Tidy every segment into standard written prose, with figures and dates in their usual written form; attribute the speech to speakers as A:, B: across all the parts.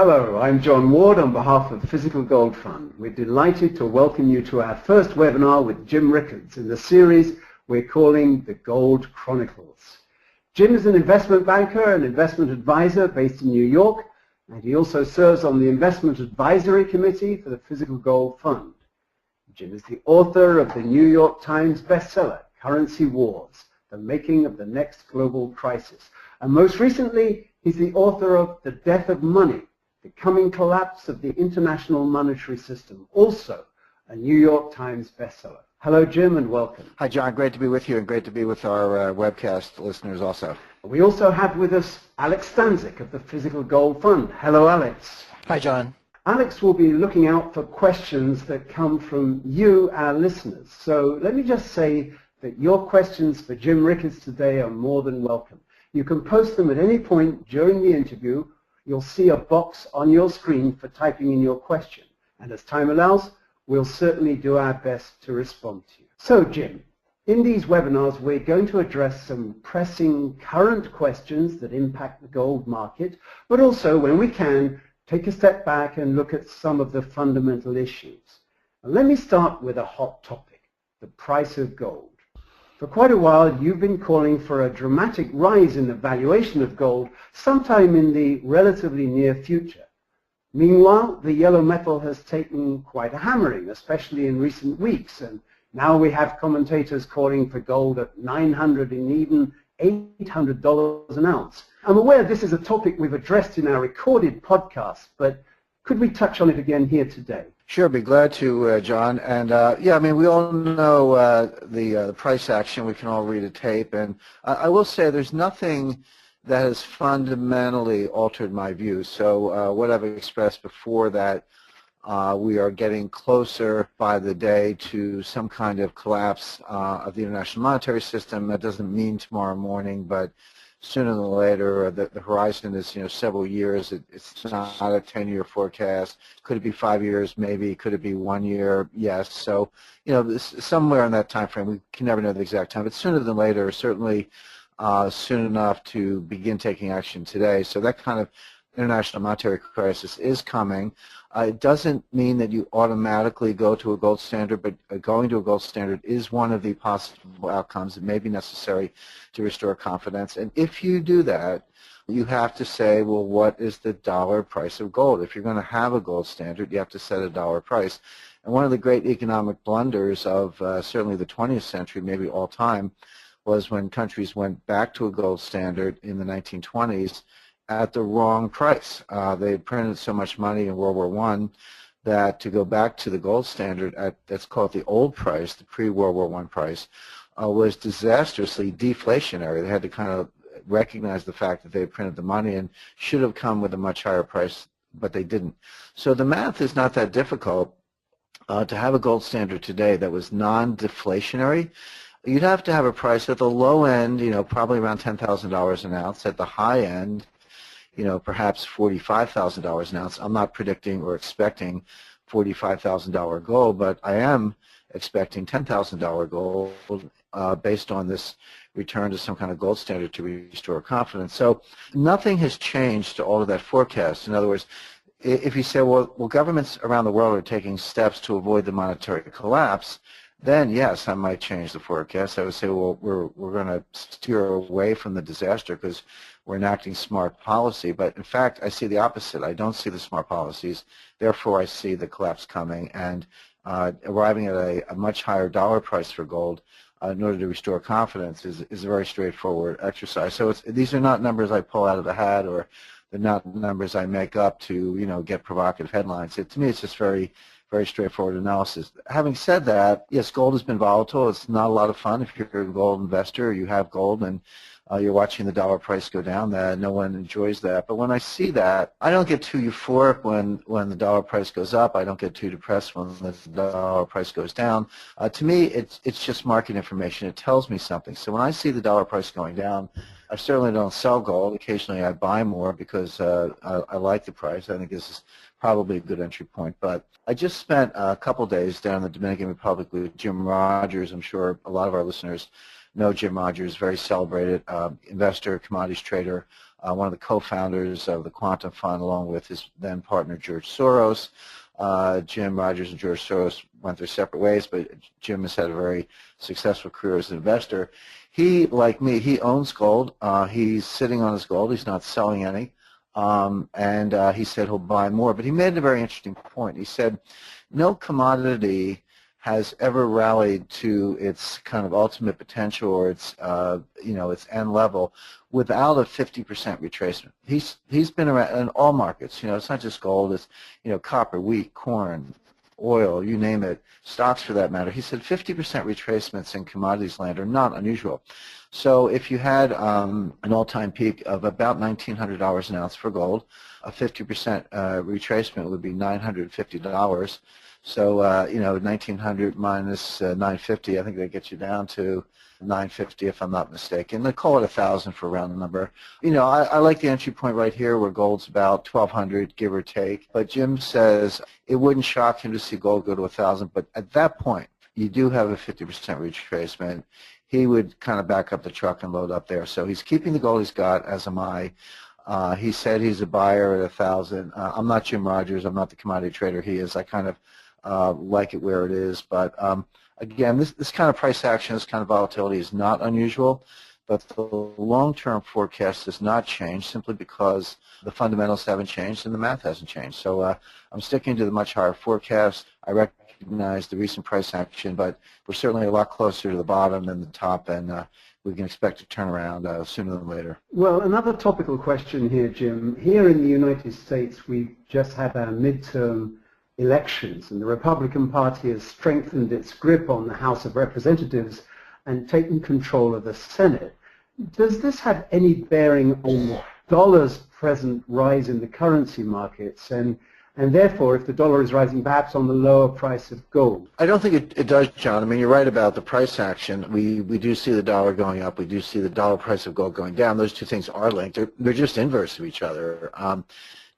A: Hello, I'm John Ward on behalf of Physical Gold Fund. We're delighted to welcome you to our first webinar with Jim Rickards in the series we're calling The Gold Chronicles. Jim is an investment banker and investment advisor based in New York, and he also serves on the Investment Advisory Committee for the Physical Gold Fund. Jim is the author of the New York Times bestseller, Currency Wars, The Making of the Next Global Crisis. And most recently, he's the author of The Death of Money, The Coming Collapse of the International Monetary System, also a New York Times bestseller. Hello, Jim, and welcome.
B: Hi, John. Great to be with you and great to be with our webcast listeners also.
A: We also have with us Alex Stanzik of the Physical Gold Fund. Hello, Alex.
C: Hi, John.
A: Alex will be looking out for questions that come from you, our listeners. So let me just say that your questions for Jim Rickards today are more than welcome. You can post them at any point during the interview. You'll see a box on your screen for typing in your question. And as time allows, we'll certainly do our best to respond to you. So, Jim, in these webinars, we're going to address some pressing current questions that impact the gold market, but also, when we can, take a step back and look at some of the fundamental issues. And let me start with a hot topic, the price of gold. For quite a while, you've been calling for a dramatic rise in the valuation of gold sometime in the relatively near future. Meanwhile, the yellow metal has taken quite a hammering, especially in recent weeks, and now we have commentators calling for gold at $900 and even $800 an ounce. I'm aware this is a topic we've addressed in our recorded podcast, but could we touch on it again here today?
B: Sure, be glad to, John. And yeah, I mean, we all know the price action. We can all read a tape. And I will say there's nothing that has fundamentally altered my view. So what I've expressed before, that we are getting closer by the day to some kind of collapse of the international monetary system. That doesn't mean tomorrow morning, but sooner than later. The horizon is, several years. It's not a 10-year forecast. Could it be 5 years? Maybe. Could it be 1 year? Yes. So, somewhere in that time frame. We can never know the exact time, but sooner than later, certainly soon enough to begin taking action today. So that kind of international monetary crisis is coming. It doesn't mean that you automatically go to a gold standard, but going to a gold standard is one of the possible outcomes. It may be necessary to restore confidence. And if you do that, you have to say, well, what is the dollar price of gold? If you're going to have a gold standard, you have to set a dollar price. And one of the great economic blunders of certainly the 20th century, maybe all time, was when countries went back to a gold standard in the 1920s at the wrong price. They had printed so much money in World War I that to go back to the gold standard at, let's call it the old price, the pre-World War I price, was disastrously deflationary. They had to kind of recognize the fact that they had printed the money and should have come with a much higher price, but they didn't. So the math is not that difficult. To have a gold standard today that was non-deflationary, you'd have to have a price at the low end, probably around $10,000 an ounce. At the high end, perhaps $45,000 an ounce. I'm not predicting or expecting $45,000 gold, but I am expecting $10,000 gold based on this return to some kind of gold standard to restore confidence. So nothing has changed to all of that forecast. In other words, if you say, well, governments around the world are taking steps to avoid the monetary collapse, then yes, I might change the forecast. I would say, well, we're going to steer away from the disaster because we're enacting smart policy. But in fact, I see the opposite. I don't see the smart policies. Therefore, I see the collapse coming, and arriving at a much higher dollar price for gold in order to restore confidence is a very straightforward exercise. So these are not numbers I pull out of the hat, or they're not numbers I make up to get provocative headlines. To me, it's just very straightforward analysis. Having said that, yes, gold has been volatile. It's not a lot of fun if you're a gold investor, you have gold, and you're watching the dollar price go down. No one enjoys that. But when I see that, I don't get too euphoric when the dollar price goes up. I don't get too depressed when the dollar price goes down. To me, it's just market information. It tells me something. So when I see the dollar price going down, I certainly don't sell gold. Occasionally I buy more because I like the price. I think this is probably a good entry point. But I just spent a couple days down in the Dominican Republic with Jim Rickards. I'm sure a lot of our listeners know Jim Rickards, very celebrated investor, commodities trader, one of the co-founders of the Quantum Fund, along with his then partner George Soros. Jim Rogers and George Soros went their separate ways, but Jim has had a very successful career as an investor. He, like me, he owns gold. He's sitting on his gold. He's not selling any. And he said he'll buy more. But he made a very interesting point. He said, no commodity has ever rallied to its kind of ultimate potential or its, its end level without a 50% retracement. He's been around in all markets. It's not just gold. It's, copper, wheat, corn, oil, you name it, stocks for that matter. He said 50% retracements in commodities land are not unusual. So if you had an all-time peak of about $1,900 an ounce for gold, a 50% retracement would be $950. So, 1,900 minus 950, I think that gets you down to 950 if I'm not mistaken. They call it 1,000 for a round number. I like the entry point right here where gold's about 1,200, give or take. But Jim says it wouldn't shock him to see gold go to 1,000, but at that point, you do have a 50% retracement. He would kind of back up the truck and load up there. So he's keeping the gold he's got, as am I. He said he's a buyer at 1,000. I'm not Jim Rogers. I'm not the commodity trader he is. I kind of like it where it is. But again, this kind of price action, this kind of volatility is not unusual. But the long-term forecast has not changed simply because the fundamentals haven't changed and the math hasn't changed. So I'm sticking to the much higher forecast. I recognize the recent price action, but we're certainly a lot closer to the bottom than the top, and we can expect a turnaround sooner than later.
A: Well, another topical question here, Jim. Here in the United States, we've just had our midterm elections, and the Republican Party has strengthened its grip on the House of Representatives and taken control of the Senate. Does this have any bearing on the dollar's present rise in the currency markets, and therefore, if the dollar is rising, perhaps on the lower price of gold?
B: I don't think it does, John. I mean, you're right about the price action. We do see the dollar going up. We do see the dollar price of gold going down. Those two things are linked. They're just inverse of each other.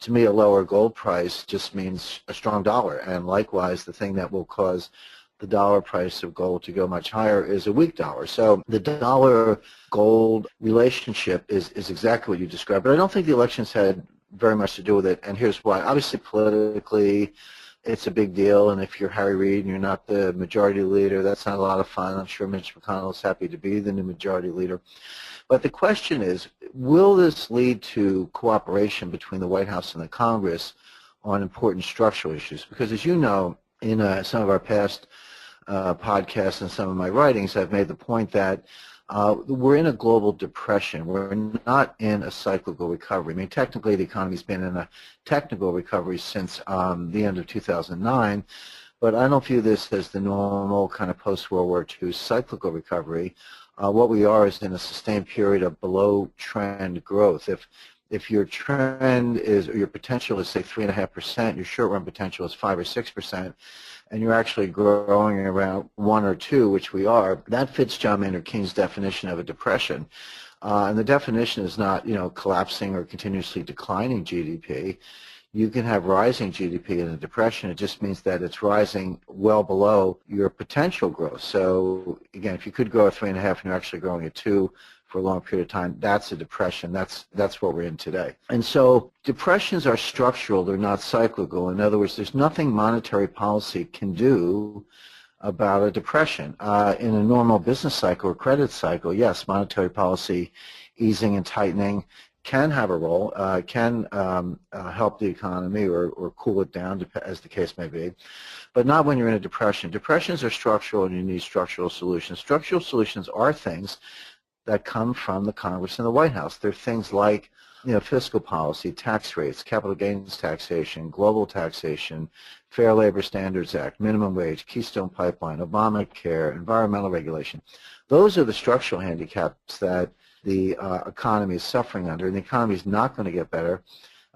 B: To me, a lower gold price just means a strong dollar. And likewise, the thing that will cause the dollar price of gold to go much higher is a weak dollar. So the dollar-gold relationship is exactly what you described. But I don't think the elections had very much to do with it, and here's why. Obviously, politically, it's a big deal, and if you're Harry Reid and you're not the majority leader, that's not a lot of fun. I'm sure Mitch McConnell is happy to be the new majority leader. But the question is, will this lead to cooperation between the White House and the Congress on important structural issues? Because as you know, in some of our past podcasts and some of my writings, I've made the point that we're in a global depression. We're not in a cyclical recovery. I mean, technically, the economy's been in a technical recovery since the end of 2009, but I don't view this as the normal kind of post-World War II cyclical recovery. What we are is in a sustained period of below-trend growth. If your trend is, or your potential is, say, 3.5%, your short-run potential is 5 or 6%, and you're actually growing around 1 or 2, which we are, that fits John Maynard Keynes' definition of a depression. And the definition is not, collapsing or continuously declining GDP. You can have rising GDP in a depression. It just means that it's rising well below your potential growth. So, again, if you could grow at 3.5 and you're actually growing at 2 for a long period of time, that's a depression. That's what we're in today. And so depressions are structural. They're not cyclical. In other words, there's nothing monetary policy can do about a depression. In a normal business cycle or credit cycle, yes, monetary policy easing and tightening can have a role, can help the economy or cool it down, as the case may be, but not when you're in a depression. Depressions are structural, and you need structural solutions. Structural solutions are things that come from the Congress and the White House. They're things like, fiscal policy, tax rates, capital gains taxation, global taxation, Fair Labor Standards Act, minimum wage, Keystone Pipeline, Obamacare, environmental regulation. Those are the structural handicaps that the economy is suffering under, and the economy is not going to get better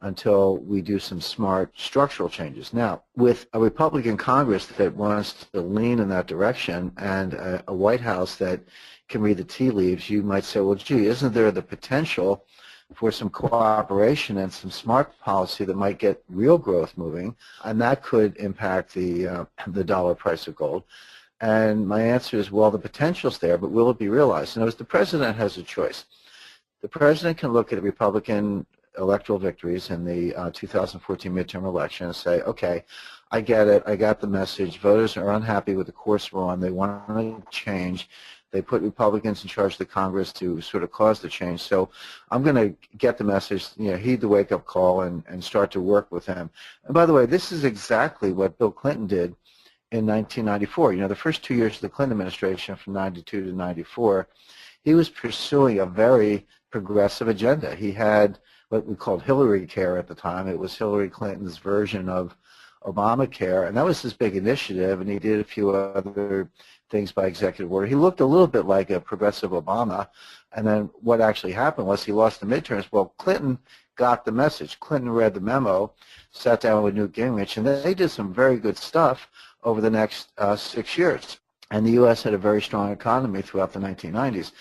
B: until we do some smart structural changes. Now, with a Republican Congress that wants to lean in that direction and a White House that can read the tea leaves, you might say, well, gee, isn't there the potential for some cooperation and some smart policy that might get real growth moving, and that could impact the dollar price of gold? And my answer is, well, the potential's there, but will it be realized? In other words, the president has a choice. The president can look at Republican electoral victories in the 2014 midterm election and say, okay, I get it, I got the message, voters are unhappy with the course we're on, they want to change, they put Republicans in charge of the Congress to sort of cause the change, so I'm going to get the message, heed the wake-up call and start to work with them. And by the way, this is exactly what Bill Clinton did in 1994. The first 2 years of the Clinton administration, from 92 to 94, he was pursuing a very progressive agenda. He had what we called Hillary Care at the time. It was Hillary Clinton's version of Obamacare, and that was his big initiative, and he did a few other things by executive order. He looked a little bit like a progressive Obama, and then what actually happened was he lost the midterms. Well, Clinton got the message. Clinton read the memo, sat down with Newt Gingrich, and they did some very good stuff over the next 6 years. And the U.S. had a very strong economy throughout the 1990s.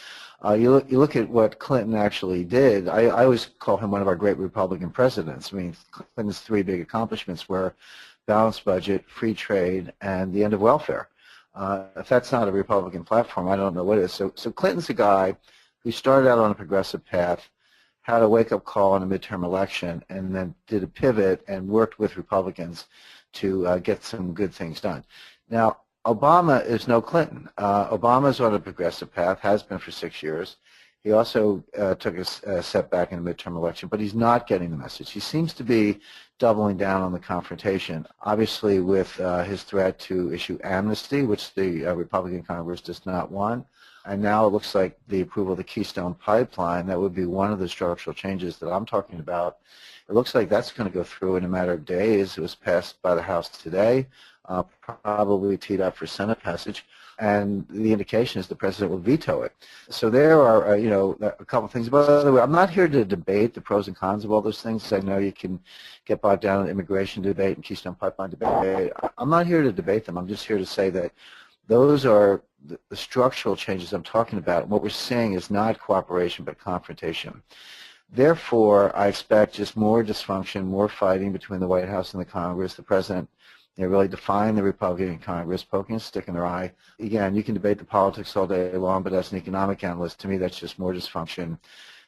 B: You look at what Clinton actually did. I always call him one of our great Republican presidents. I mean, Clinton's three big accomplishments were balanced budget, free trade, and the end of welfare. If that's not a Republican platform, I don't know what is. So Clinton's a guy who started out on a progressive path, had a wake-up call in a midterm election, and then did a pivot and worked with Republicans to get some good things done. Now, Obama is no Clinton. Obama's on a progressive path, has been for 6 years. He also took a setback in the midterm election, but he's not getting the message. He seems to be doubling down on the confrontation, obviously with his threat to issue amnesty, which the Republican Congress does not want. And now it looks like the approval of the Keystone Pipeline, that would be one of the structural changes that I'm talking about. It looks like that's going to go through in a matter of days. It was passed by the House today, probably teed up for Senate passage, and the indication is the president will veto it. So there are, a couple of things. By the way, I'm not here to debate the pros and cons of all those things. I know you can get bogged down in immigration debate and Keystone Pipeline debate. I'm not here to debate them. I'm just here to say that those are the structural changes I'm talking about. What we're seeing is not cooperation but confrontation. Therefore, I expect just more dysfunction, more fighting between the White House and the Congress. The president really defying the Republican Congress, poking a stick in their eye. Again, you can debate the politics all day long, but as an economic analyst, to me that's just more dysfunction.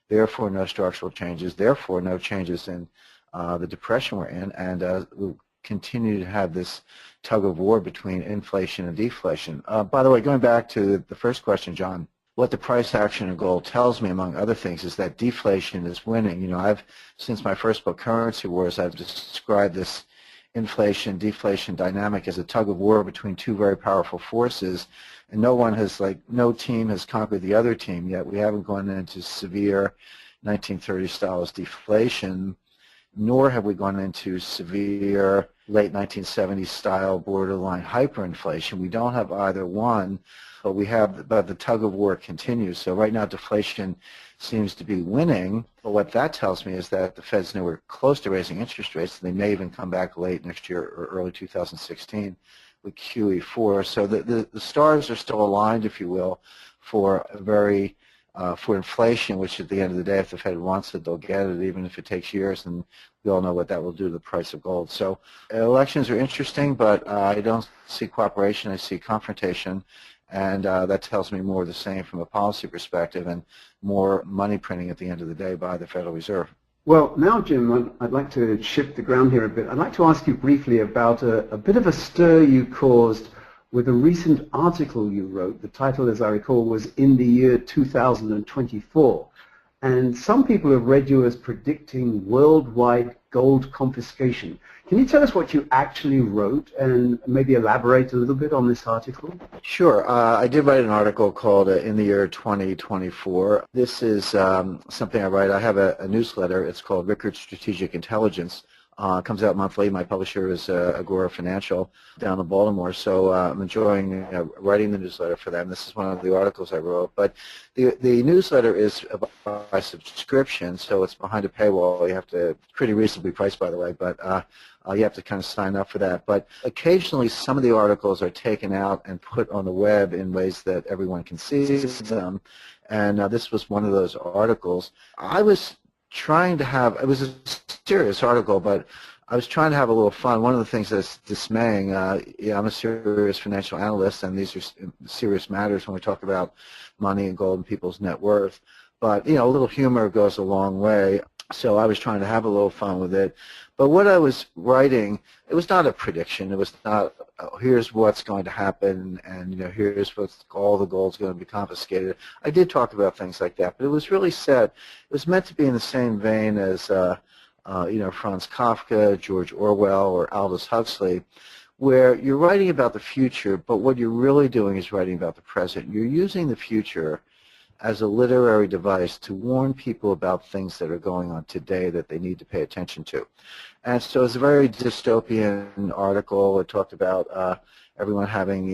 B: Therefore, no structural changes. Therefore, no changes in the depression we're in, and we'll continue to have this tug of war between inflation and deflation. By the way, going back to the first question, John, what the price action and gold tells me, among other things, is that deflation is winning. Since my first book, Currency Wars, I've described this inflation-deflation dynamic as a tug of war between two very powerful forces, and no team has conquered the other team yet. We haven't gone into severe 1930s style deflation, nor have we gone into severe late 1970s style borderline hyperinflation. We don't have either one, but the tug of war continues. So right now deflation seems to be winning, but what that tells me is that the Fed's nowhere close to raising interest rates. They may even come back late next year or early 2016 with QE4. So the stars are still aligned, if you will, for inflation, which at the end of the day, if the Fed wants it, they'll get it, even if it takes years, and we all know what that will do to the price of gold. So elections are interesting, but I don't see cooperation. I see confrontation. And that tells me more of the same from a policy perspective and more money printing at the end of the day by the Federal Reserve.
A: Well, now, Jim, I'd like to shift the ground here a bit. I'd like to ask you briefly about a bit of a stir you caused with a recent article you wrote. The title, as I recall, was In the Year 2024. And some people have read you as predicting worldwide gold confiscation. Can you tell us what you actually wrote and maybe elaborate a little bit on this article?
B: Sure. I did write an article called In the Year 2024. This is something I write. I have a newsletter. It's called Rickards Strategic Intelligence. It comes out monthly. My publisher is Agora Financial down in Baltimore, so I'm enjoying writing the newsletter for them. This is one of the articles I wrote. But the newsletter is by subscription, so it's behind a paywall. You have to, pretty reasonably priced, by the way, but you have to kind of sign up for that. But occasionally some of the articles are taken out and put on the web in ways that everyone can see them, and this was one of those articles. I was trying to have, it was a serious article, but I was trying to have a little fun. One of the things that's dismaying, I'm a serious financial analyst, and these are serious matters when we talk about money and gold and people's net worth. But, a little humor goes a long way. So I was trying to have a little fun with it. But what I was writing, it was not a prediction. It was not, oh, here's what's going to happen, and here's what's all the gold's going to be confiscated. I did talk about things like that, but it was really set. It was meant to be in the same vein as, Franz Kafka, George Orwell, or Aldous Huxley, where you're writing about the future, but what you're really doing is writing about the present. You're using the future as a literary device to warn people about things that are going on today that they need to pay attention to. And so it's a very dystopian article. It talked about everyone having,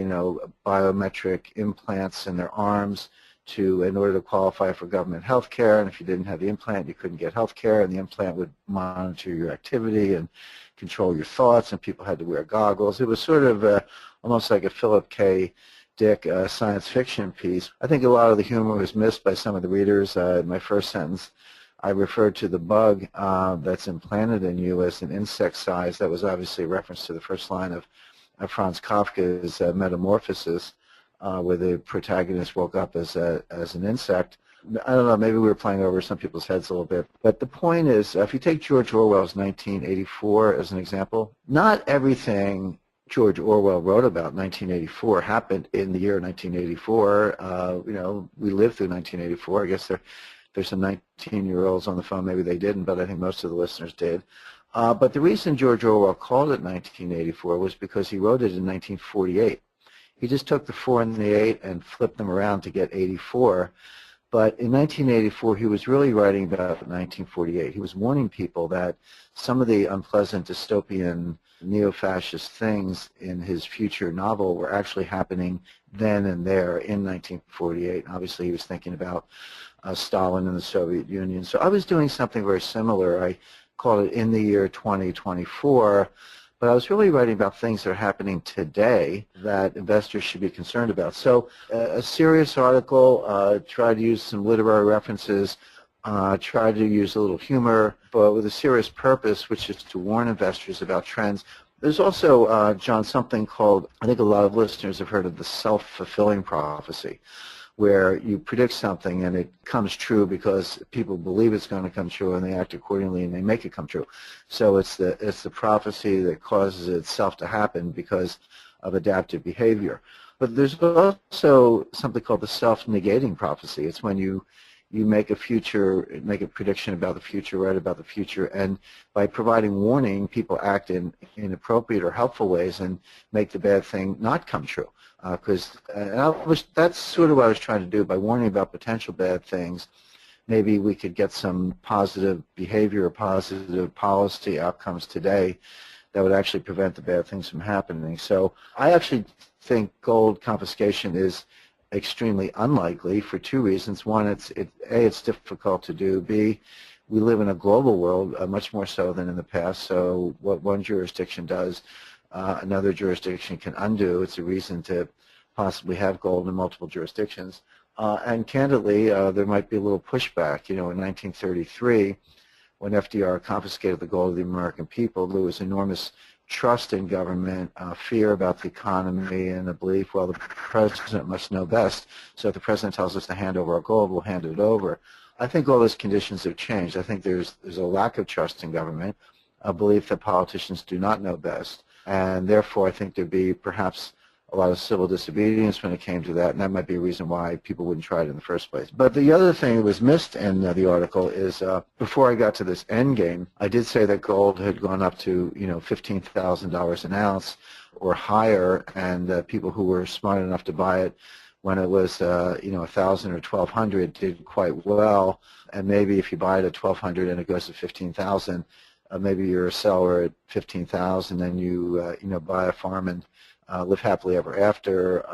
B: biometric implants in their arms in order to qualify for government health care. And if you didn't have the implant, you couldn't get health care, and the implant would monitor your activity and control your thoughts, and people had to wear goggles. It was sort of almost like a Philip K. Dick science fiction piece. I think a lot of the humor was missed by some of the readers. In my first sentence, I referred to the bug that's implanted in you as an insect size. That was obviously a reference to the first line of Franz Kafka's Metamorphosis, where the protagonist woke up as an insect. I don't know, maybe we were playing over some people's heads a little bit. But the point is, if you take George Orwell's 1984 as an example, not everything George Orwell wrote about 1984 happened in the year 1984. We lived through 1984. I guess there's some 19-year-olds on the phone. Maybe they didn't, but I think most of the listeners did. But the reason George Orwell called it 1984 was because he wrote it in 1948. He just took the 4 and the 8 and flipped them around to get 84. But in 1984, he was really writing about 1948. He was warning people that some of the unpleasant dystopian neo-fascist things in his future novel were actually happening then and there in 1948. Obviously, he was thinking about Stalin and the Soviet Union. So I was doing something very similar. I called it In the Year 2024, but I was really writing about things that are happening today that investors should be concerned about. So a serious article, tried to use some literary references, tried to use a little humor, but with a serious purpose, which is to warn investors about trends. There's also, John, something called, I think a lot of listeners have heard of the self-fulfilling prophecy, where you predict something and it comes true because people believe it's going to come true and they act accordingly and they make it come true. So it's the prophecy that causes itself to happen because of adaptive behavior. But there's also something called the self-negating prophecy. It's when you make a prediction about the future, write about the future, and by providing warning, people act in inappropriate or helpful ways and make the bad thing not come true. That's sort of what I was trying to do by warning about potential bad things. Maybe we could get some positive behavior or positive policy outcomes today that would actually prevent the bad things from happening. So I actually think gold confiscation is extremely unlikely for 2 reasons. One, it's difficult to do. B, we live in a global world, much more so than in the past. So what one jurisdiction does, another jurisdiction can undo. It's a reason to possibly have gold in multiple jurisdictions. And candidly, there might be a little pushback. In 1933, when FDR confiscated the gold of the American people, there was enormous trust in government, fear about the economy, and the belief, well, the president must know best. So if the president tells us to hand over our gold, we'll hand it over. I think all those conditions have changed. I think there's a lack of trust in government, a belief that politicians do not know best, and therefore I think there'd be perhaps a lot of civil disobedience when it came to that, and that might be a reason why people wouldn't try it in the first place. But the other thing that was missed in the article is before I got to this end game, I did say that gold had gone up to $15,000 an ounce or higher, and people who were smart enough to buy it when it was $1,000 or $1,200 did quite well. And maybe if you buy it at $1,200 and it goes to $15,000, maybe you're a seller at $15,000, and you buy a farm and live happily ever after.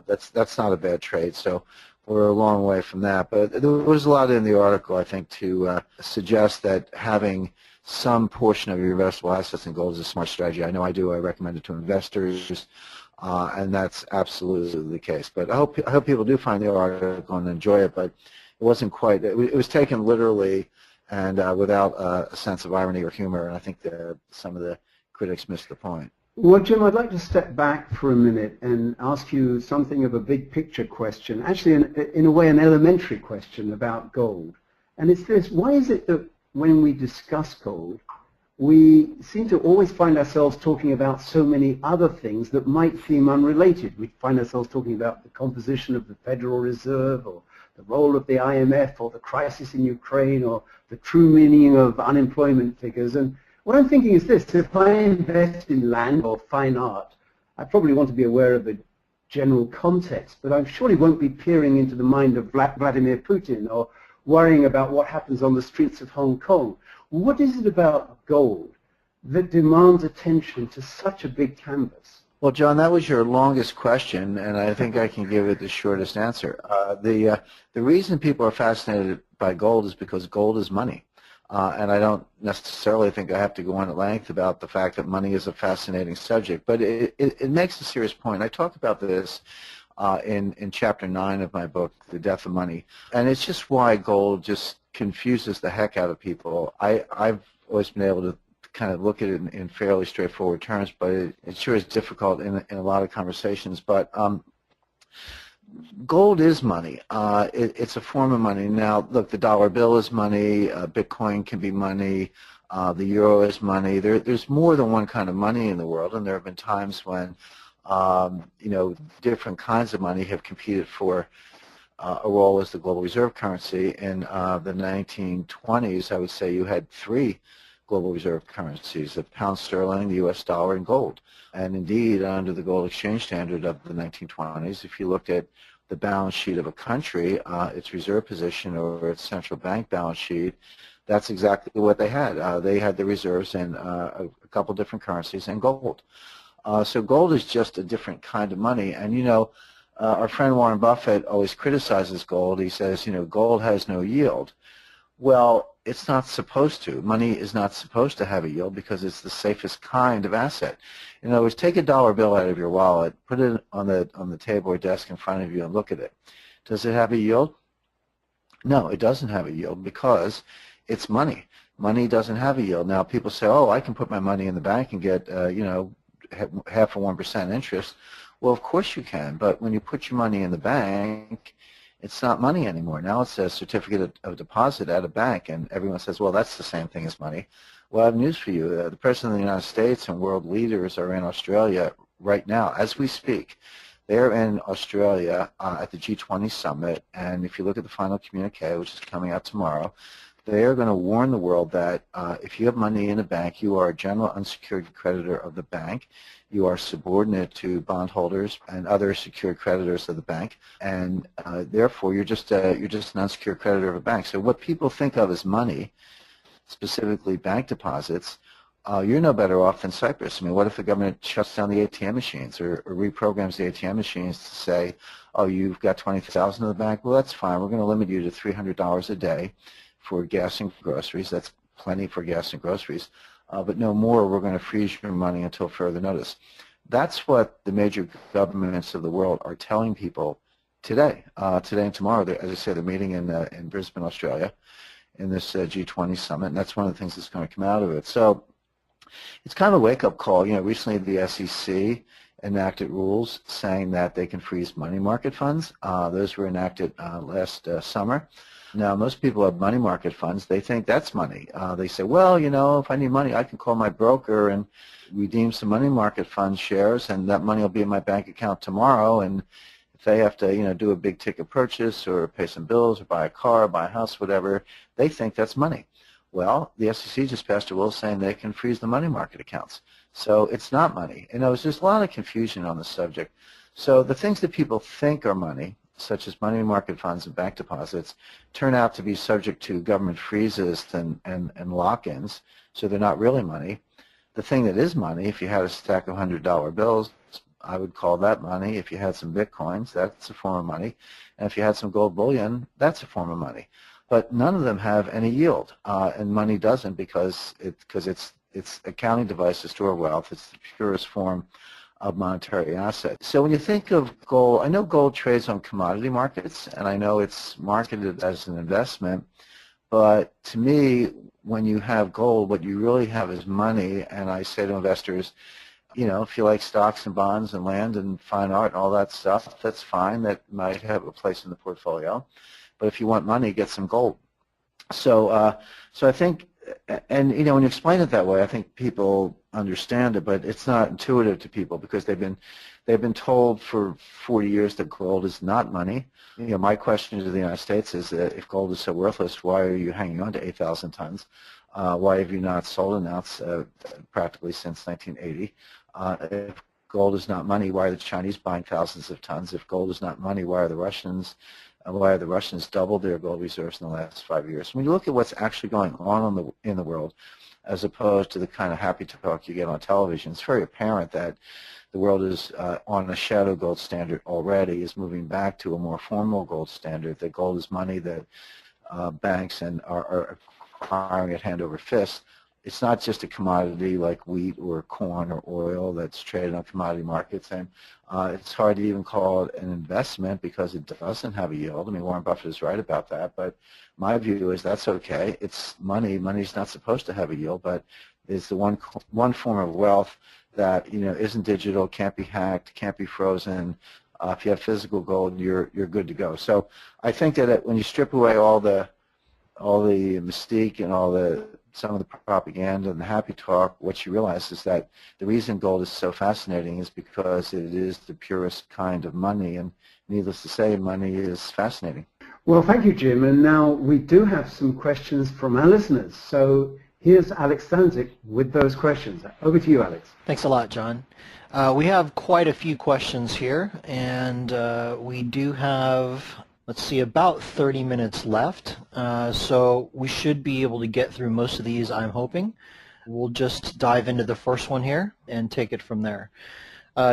B: That's not a bad trade. So we're a long way from that. But there was a lot in the article, I think, to suggest that having some portion of your investable assets in gold is a smart strategy. I know I do. I recommend it to investors, and that's absolutely the case. But I hope people do find the article and enjoy it. But it wasn't quite. It was taken literally and without a sense of irony or humor. And I think some of the critics missed the point.
A: Well, Jim, I'd like to step back for a minute and ask you something of a big picture question, actually in a way an elementary question about gold. And it's this: why is it that when we discuss gold, we seem to always find ourselves talking about so many other things that might seem unrelated? We find ourselves talking about the composition of the Federal Reserve, or the role of the IMF, or the crisis in Ukraine, or the true meaning of unemployment figures. And what I'm thinking is this: if I invest in land or fine art, I probably want to be aware of the general context, but I surely won't be peering into the mind of Vladimir Putin or worrying about what happens on the streets of Hong Kong. What is it about gold that demands attention to such a big canvas?
B: Well, John, that was your longest question, and I think I can give it the shortest answer. The reason people are fascinated by gold is because gold is money. And I don't necessarily think I have to go on at length about the fact that money is a fascinating subject, but it makes a serious point. I talk about this in Chapter 9 of my book, The Death of Money, and it's just why gold just confuses the heck out of people. I've always been able to kind of look at it in fairly straightforward terms, but it sure is difficult in a lot of conversations. But gold is money. It's a form of money. Now, look, the dollar bill is money. Bitcoin can be money. The euro is money. There's more than one kind of money in the world, and there have been times when, different kinds of money have competed for a role as the global reserve currency. In the 1920s, I would say you had three global reserve currencies: the pound sterling, the U.S. dollar, and gold. And indeed, under the gold exchange standard of the 1920s, if you looked at the balance sheet of a country, its reserve position or its central bank balance sheet, that's exactly what they had. They had the reserves in a couple different currencies and gold. So gold is just a different kind of money. And, our friend Warren Buffett always criticizes gold. He says, gold has no yield. Well, it's not supposed to. Money is not supposed to have a yield because it's the safest kind of asset. In other words, take a dollar bill out of your wallet, put it on the table or desk in front of you and look at it. Does it have a yield? No, it doesn't have a yield because it's money. Money doesn't have a yield. Now, people say, oh, I can put my money in the bank and get, half of 1% interest. Well, of course you can, but when you put your money in the bank, it's not money anymore. Now it's a certificate of deposit at a bank, and everyone says, well, that's the same thing as money. Well, I have news for you. The President of the United States and world leaders are in Australia right now, as we speak. They're in Australia at the G20 summit, and if you look at the final communique, which is coming out tomorrow, they are going to warn the world that if you have money in a bank, you are a general unsecured creditor of the bank. You are subordinate to bondholders and other secured creditors of the bank, and therefore you're just an unsecured creditor of a bank. So what people think of as money, specifically bank deposits, you're no better off than Cyprus. I mean, what if the government shuts down the ATM machines or reprograms the ATM machines to say, oh, you've got $20,000 in the bank? Well, that's fine. We're going to limit you to $300 a day for gas and groceries. That's plenty for gas and groceries. But no more. We're going to freeze your money until further notice. That's what the major governments of the world are telling people today. Today and tomorrow, as I say, they're meeting in Brisbane, Australia, in this G20 summit, and that's one of the things that's going to come out of it. So it's kind of a wake-up call. Recently the SEC enacted rules saying that they can freeze money market funds. Those were enacted last summer. Now, most people have money market funds. They think that's money. They say, well, if I need money, I can call my broker and redeem some money market fund shares, and that money will be in my bank account tomorrow. And if they have to, do a big ticket purchase or pay some bills or buy a car, buy a house, whatever, they think that's money. Well, the SEC just passed a rule saying they can freeze the money market accounts. So it's not money. There's just a lot of confusion on the subject. So the things that people think are money, such as money market funds and bank deposits, turn out to be subject to government freezes and lock-ins, so they're not really money. The thing that is money, if you had a stack of $100 bills, I would call that money. If you had some bitcoins, that's a form of money. And if you had some gold bullion, that's a form of money. But none of them have any yield, and money doesn't because it's accounting device to store wealth. It's the purest form of monetary asset. So when you think of gold, I know gold trades on commodity markets, and I know it's marketed as an investment, but to me, when you have gold, what you really have is money, and I say to investors, if you like stocks and bonds and land and fine art and all that stuff, that's fine. That might have a place in the portfolio. But if you want money, get some gold. So I think, and when you explain it that way, I think people understand it, but it's not intuitive to people because they've been told for 40 years that gold is not money. My question to the United States is that if gold is so worthless, why are you hanging on to 8,000 tons? Why have you not sold an ounce practically since 1980? If gold is not money, why are the Chinese buying thousands of tons? If gold is not money, why have the Russians doubled their gold reserves in the last 5 years? When you look at what's actually going on in the world, as opposed to the kind of happy talk you get on television, it's very apparent that the world is on a shadow gold standard already, is moving back to a more formal gold standard, that gold is money that banks are acquiring at hand over fist. It's not just a commodity like wheat or corn or oil that's traded on commodity markets, and it's hard to even call it an investment because it doesn't have a yield. I mean, Warren Buffett is right about that, but my view is that's okay. It's money. Money's not supposed to have a yield, but it's the one form of wealth that isn't digital, can't be hacked, can't be frozen. If you have physical gold, you're good to go. So I think that when you strip away all the mystique and some of the propaganda and the happy talk, what you realize is that the reason gold is so fascinating is because it is the purest kind of money, and needless to say, money is fascinating.
A: Well, thank you, Jim. And now we do have some questions from our listeners. So here's Alex Stanzik with those questions. Over to you, Alex.
C: Thanks a lot, John. We have quite a few questions here, and we do have, let's see, about 30 minutes left, so we should be able to get through most of these, I'm hoping. We'll just dive into the first one here and take it from there.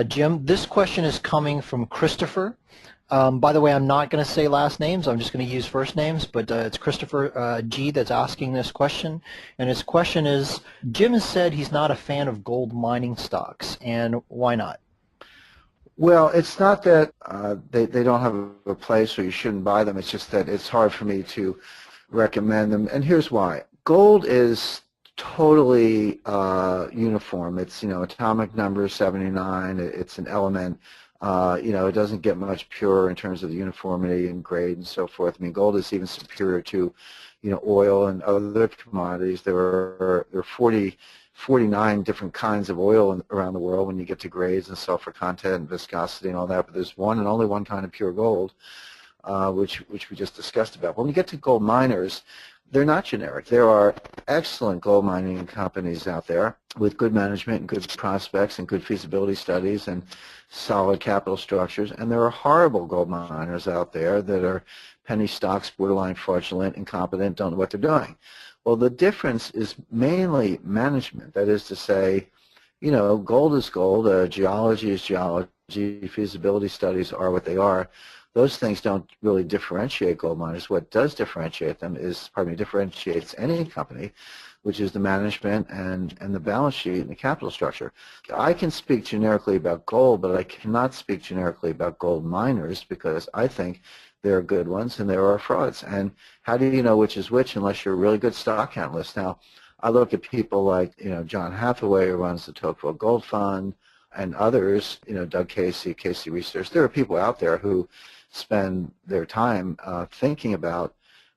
C: Jim, this question is coming from Christopher. By the way, I'm not going to say last names, I'm just going to use first names, but it's Christopher G that's asking this question, and his question is, Jim has said he's not a fan of gold mining stocks, and why not?
B: Well, it's not that they don't have a place or you shouldn't buy them. It's just that it's hard for me to recommend them, and here's why. Gold is totally uniform. It's atomic number 79. It's an element. It doesn't get much purer in terms of the uniformity and grade and so forth. I mean, gold is even superior to oil and other commodities. There are 49 different kinds of oil around the world when you get to grades and sulfur content and viscosity and all that, but there's one and only one kind of pure gold, which we just discussed about. When you get to gold miners, they're not generic. There are excellent gold mining companies out there with good management and good prospects and good feasibility studies and solid capital structures, and there are horrible gold miners out there that are penny stocks, borderline fraudulent, incompetent, don't know what they're doing. Well, the difference is mainly management. That is to say, gold is gold, geology is geology, feasibility studies are what they are. Those things don't really differentiate gold miners. What does differentiate them differentiates any company, which is the management and the balance sheet and the capital structure. I can speak generically about gold, but I cannot speak generically about gold miners because I think there are good ones and there are frauds. And how do you know which is which unless you're a really good stock analyst? Now, I look at people like John Hathaway, who runs the Tocqueville Gold Fund, and others, Doug Casey, Casey Research. There are people out there who spend their time thinking about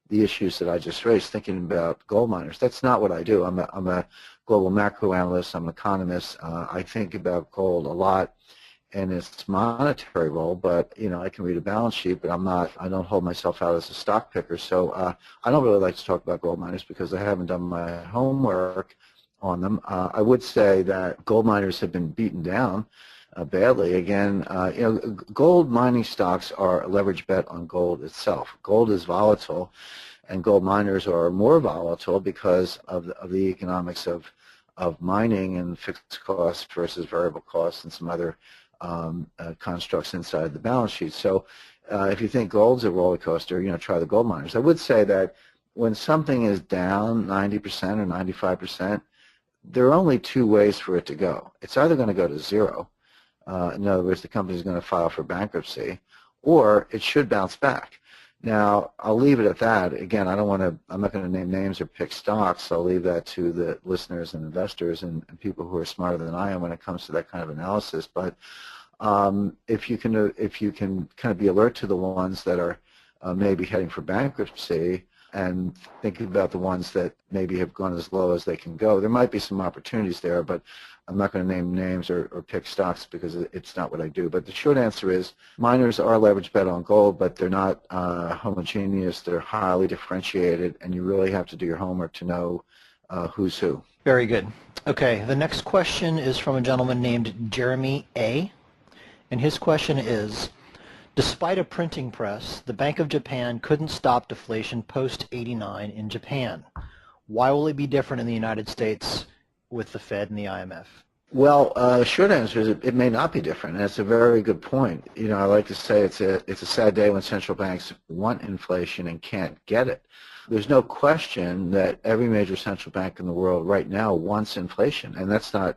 B: the issues that I just raised, thinking about gold miners. That's not what I do. I'm a global macro analyst. I'm an economist. I think about gold a lot in its monetary role, but I can read a balance sheet, but I don't hold myself out as a stock picker. So I don't really like to talk about gold miners because I haven't done my homework on them. I would say that gold miners have been beaten down badly. Again, gold mining stocks are a leverage bet on gold itself. Gold is volatile, and gold miners are more volatile because of the economics of mining and fixed costs versus variable costs and some other constructs inside the balance sheet. So if you think gold's a roller coaster, try the gold miners. I would say that when something is down 90% or 95%, there are only two ways for it to go. It's either going to go to zero, in other words, the company is going to file for bankruptcy, or it should bounce back. Now, I'll leave it at that. Again, I'm not going to name names or pick stocks. I'll leave that to the listeners and investors and people who are smarter than I am when it comes to that kind of analysis. But if you can kind of be alert to the ones that are maybe heading for bankruptcy and think about the ones that maybe have gone as low as they can go, there might be some opportunities there, but I'm not going to name names or pick stocks because it's not what I do. But the short answer is miners are leveraged bet on gold, but they're not homogeneous. They're highly differentiated, and you really have to do your homework to know who's who.
C: Very good. Okay, the next question is from a gentleman named Jeremy A. And his question is, despite a printing press, the Bank of Japan couldn't stop deflation post-'89 in Japan. Why will it be different in the United States with the Fed and the IMF?
B: Well, the short answer is it may not be different. And that's a very good point. You know, I like to say it's a sad day when central banks want inflation and can't get it. There's no question that every major central bank in the world right now wants inflation, and that's not,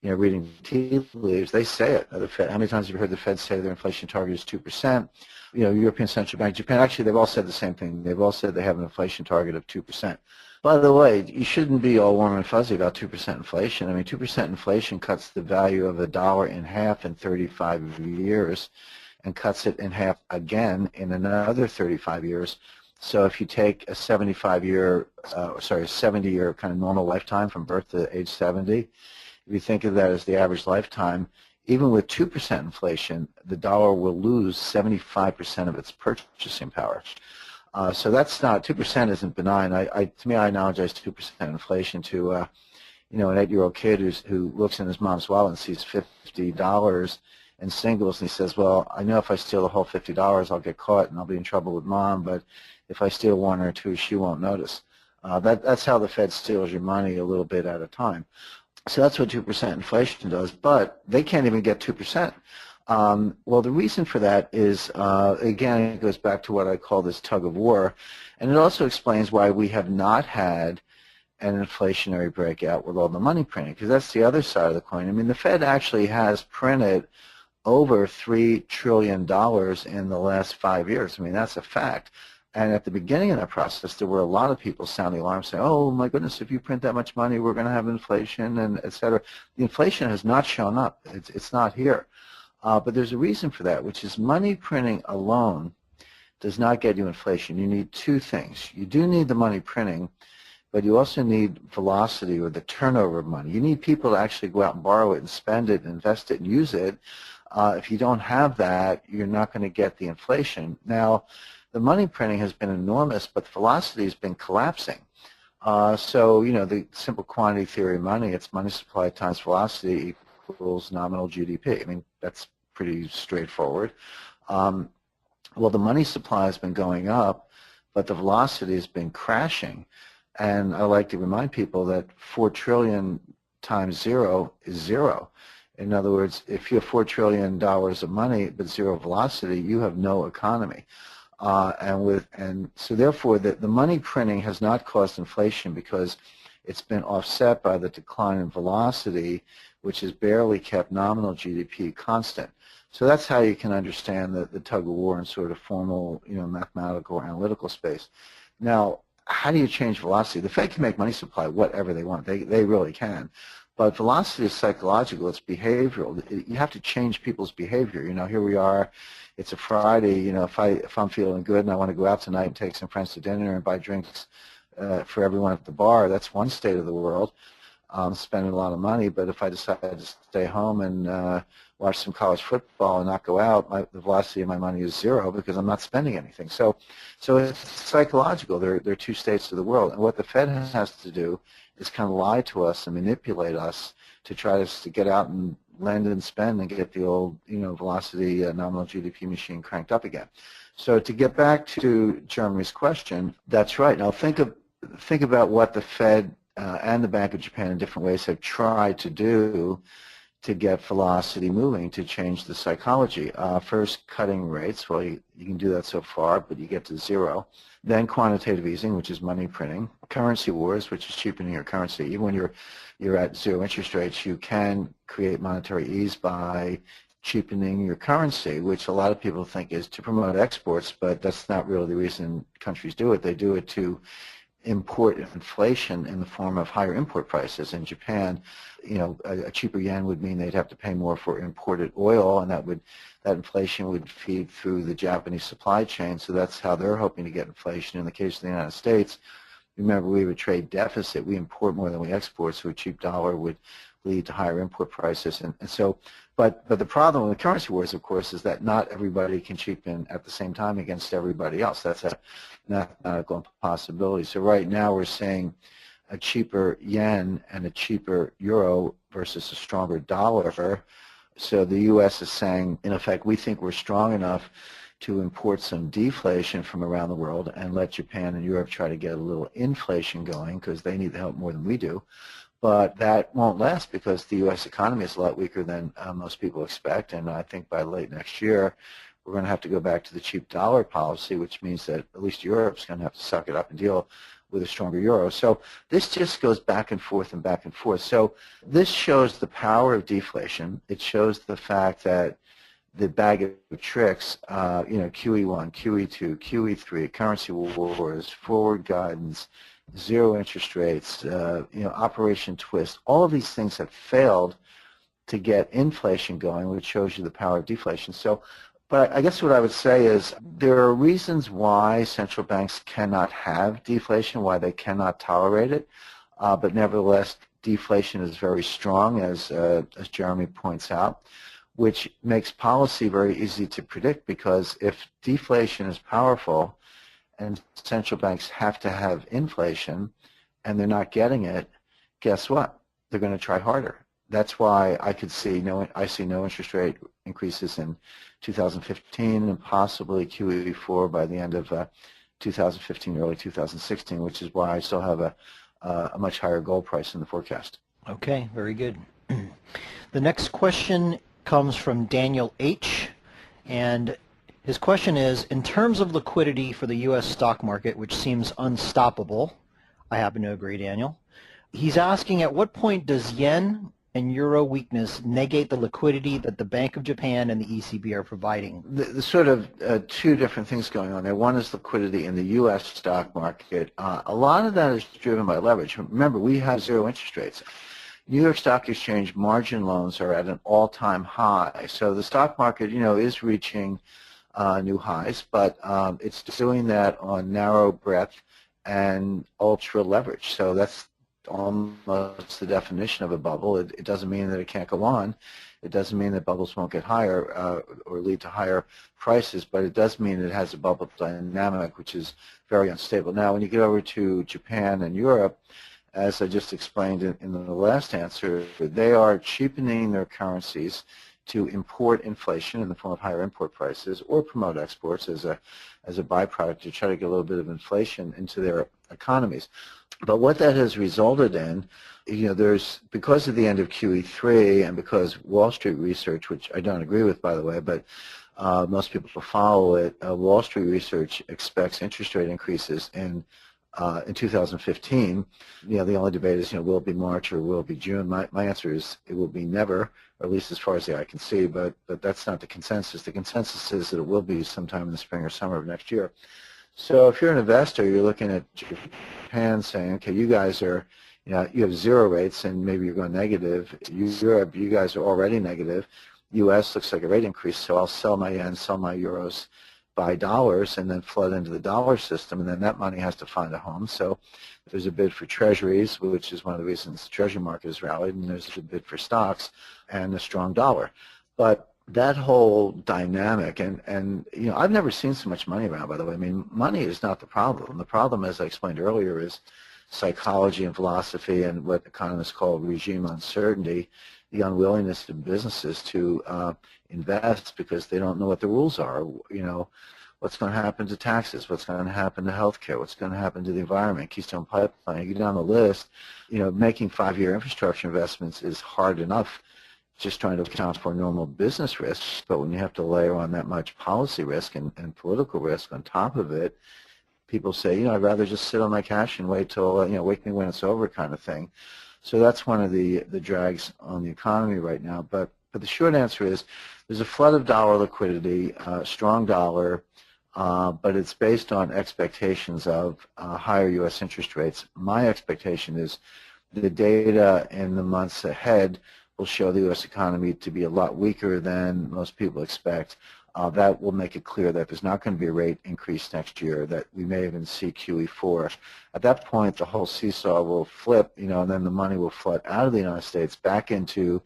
B: you know, reading tea leaves. They say it. The Fed. How many times have you heard the Fed say their inflation target is 2%? You know, European Central Bank, Japan. Actually, they've all said the same thing. They've all said they have an inflation target of 2%. By the way, you shouldn't be all warm and fuzzy about 2% inflation. I mean, 2% inflation cuts the value of a dollar in half in 35 years and cuts it in half again in another 35 years. So if you take a 70-year kind of normal lifetime from birth to age 70, if you think of that as the average lifetime, even with 2% inflation, the dollar will lose 75% of its purchasing power. So that's not, 2% isn't benign. To me, I analogize 2% inflation to, you know, an 8-year-old kid who looks in his mom's wallet and sees $50 in singles, and he says, well, I know if I steal the whole $50, I'll get caught and I'll be in trouble with mom, but if I steal one or two, she won't notice. That's how the Fed steals your money a little bit at a time. So that's what 2% inflation does, but they can't even get 2%. Well, the reason for that is, again, it goes back to what I call this tug of war, and it also explains why we have not had an inflationary breakout with all the money printing, because that's the other side of the coin. I mean, the Fed actually has printed over $3 trillion in the last 5 years. I mean, that's a fact. And at the beginning of that process, there were a lot of people sounding alarms saying, oh, my goodness, if you print that much money, we're going to have inflation, and et cetera. The inflation has not shown up. It's not here. But there's a reason for that, which is money printing alone does not get you inflation. You need two things. You do need the money printing, but you also need velocity, or the turnover of money. You need people to actually go out and borrow it and spend it and invest it and use it. If you don't have that, you're not going to get the inflation. Now, the money printing has been enormous, but the velocity has been collapsing. So, you know, the simple quantity theory of money, it's money supply times velocity equals nominal GDP. I mean, that's pretty straightforward. Well, the money supply has been going up, but the velocity has been crashing. And I like to remind people that 4 trillion times zero is zero. In other words, if you have $4 trillion of money but zero velocity, you have no economy. And so therefore, the money printing has not caused inflation because it's been offset by the decline in velocity, which has barely kept nominal GDP constant. So that's how you can understand the tug of war in sort of formal, you know, mathematical or analytical space. Now, how do you change velocity? The Fed can make money supply whatever they want. They really can. But velocity is psychological. It's behavioral. You have to change people's behavior. You know, here we are. It's a Friday. You know, if I'm feeling good and I want to go out tonight and take some friends to dinner and buy drinks for everyone at the bar, that's one state of the world. Spending a lot of money. But if I decide to stay home and watch some college football and not go out, the velocity of my money is zero because I'm not spending anything. So it's psychological. There are two states of the world. And what the Fed has to do is kind of lie to us and manipulate us to try to get out and lend and spend and get the old, you know, velocity nominal GDP machine cranked up again. So to get back to Jeremy's question, that's right. Now think about what the Fed and the Bank of Japan in different ways have tried to do to get velocity moving, to change the psychology. First, cutting rates. Well, you can do that so far, but you get to zero. Then quantitative easing, which is money printing. Currency wars, which is cheapening your currency. Even when you're at zero interest rates, you can create monetary ease by cheapening your currency, which a lot of people think is to promote exports, but that's not really the reason countries do it. They do it to import inflation in the form of higher import prices. In Japan, a cheaper yen would mean they'd have to pay more for imported oil, and that inflation would feed through the Japanese supply chain. So that's how they're hoping to get inflation. In the case of the United States, remember, we have a trade deficit. We import more than we export, so a cheap dollar would lead to higher import prices. But the problem with the currency wars, of course, is that not everybody can cheapen at the same time against everybody else. That's a mathematical impossibility. So right now we're seeing a cheaper yen and a cheaper euro versus a stronger dollar. So the U.S. is saying, in effect, we think we're strong enough to import some deflation from around the world and let Japan and Europe try to get a little inflation going because they need the help more than we do. But that won't last because the U.S. economy is a lot weaker than most people expect, and I think by late next year we're going to have to go back to the cheap dollar policy, which means that at least Europe's going to have to suck it up and deal with a stronger euro. So this just goes back and forth and back and forth. So this shows the power of deflation. It shows the fact that the bag of tricks, QE1, QE2, QE3, currency wars, forward guidance, zero interest rates, Operation Twist, all of these things have failed to get inflation going, which shows you the power of deflation. So, but I guess what I would say is there are reasons why central banks cannot have deflation, why they cannot tolerate it, but nevertheless, deflation is very strong, as Jeremy points out, which makes policy very easy to predict because if deflation is powerful, and central banks have to have inflation and they're not getting it, guess what? They're going to try harder. That's why I see no interest rate increases in 2015 and possibly QE4 by the end of 2015, early 2016, which is why I still have a much higher gold price in the forecast.
C: Okay, very good. The next question comes from Daniel H. And his question is, in terms of liquidity for the U.S. stock market, which seems unstoppable, I happen to agree, Daniel, he's asking at what point does yen and euro weakness negate the liquidity that the Bank of Japan and the ECB are providing?
B: The sort of two different things going on there. One is liquidity in the U.S. stock market. A lot of that is driven by leverage. Remember, we have zero interest rates. New York Stock Exchange margin loans are at an all-time high. So the stock market, is reaching new highs, but it's doing that on narrow breadth and ultra leverage. So that's almost the definition of a bubble. It doesn't mean that it can't go on. It doesn't mean that bubbles won't get higher or lead to higher prices, but it does mean it has a bubble dynamic, which is very unstable. Now, when you get over to Japan and Europe, as I just explained in the last answer, they are cheapening their currencies to import inflation in the form of higher import prices or promote exports as a byproduct to try to get a little bit of inflation into their economies. But what that has resulted in, there's, because of the end of QE3 and because Wall Street research, which I don't agree with, by the way, but most people follow it, Wall Street research expects interest rate increases in 2015. The only debate is, will it be March or will it be June? My answer is it will be never, or at least as far as the eye can see, but that's not the consensus. The consensus is that it will be sometime in the spring or summer of next year. So if you're an investor, you're looking at Japan saying, okay, you guys are, you have zero rates and maybe you're going negative. Europe, you guys are already negative. U.S. looks like a rate increase, so I'll sell my yen, sell my euros, buy dollars, and then flood into the dollar system, and then that money has to find a home. So there's a bid for treasuries, which is one of the reasons the treasury market has rallied, and there's a bid for stocks and a strong dollar. But that whole dynamic, and I've never seen so much money around, by the way. I mean, money is not the problem. The problem, as I explained earlier, is psychology and philosophy and what economists call regime uncertainty, the unwillingness of businesses to invest because they don't know what the rules are. What's going to happen to taxes, what's going to happen to healthcare, what's going to happen to the environment, Keystone Pipeline. You go down the list, making 5-year infrastructure investments is hard enough just trying to account for normal business risks, but when you have to layer on that much policy risk and political risk on top of it, people say, I'd rather just sit on my cash and wait till, wake me when it's over kind of thing. So that's one of the drags on the economy right now. But But the short answer is there's a flood of dollar liquidity, strong dollar, but it's based on expectations of higher U.S. interest rates. My expectation is the data in the months ahead will show the U.S. economy to be a lot weaker than most people expect. That will make it clear that there's not going to be a rate increase next year, that we may even see QE4. At that point, the whole seesaw will flip, and then the money will flood out of the United States back into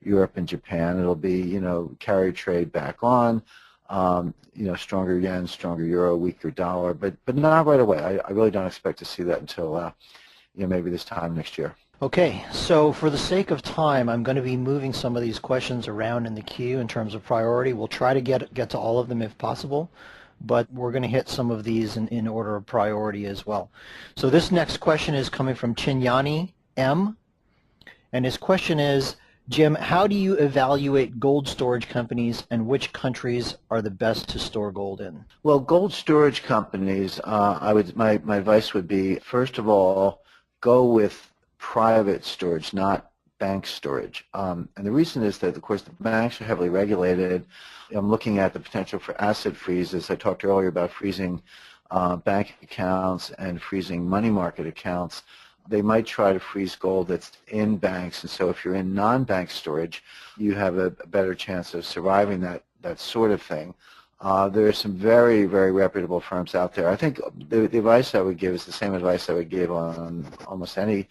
B: Europe and Japan. It'll be, carry trade back on, stronger yen, stronger euro, weaker dollar, but not right away. I really don't expect to see that until, maybe this time next year.
C: Okay, so for the sake of time, I'm going to be moving some of these questions around in the queue in terms of priority. We'll try to get to all of them if possible, but we're going to hit some of these in order of priority as well. So this next question is coming from Chinyani M, and his question is, Jim, how do you evaluate gold storage companies, and which countries are the best to store gold in?
B: Well, gold storage companies, my advice would be, first of all, go with private storage, not bank storage. And the reason is that, of course, the banks are heavily regulated. I'm looking at the potential for asset freezes. I talked earlier about freezing bank accounts and freezing money market accounts. They might try to freeze gold that's in banks, and so if you're in non-bank storage, you have a better chance of surviving that sort of thing. There are some very, very reputable firms out there. I think the advice I would give is the same advice I would give on almost any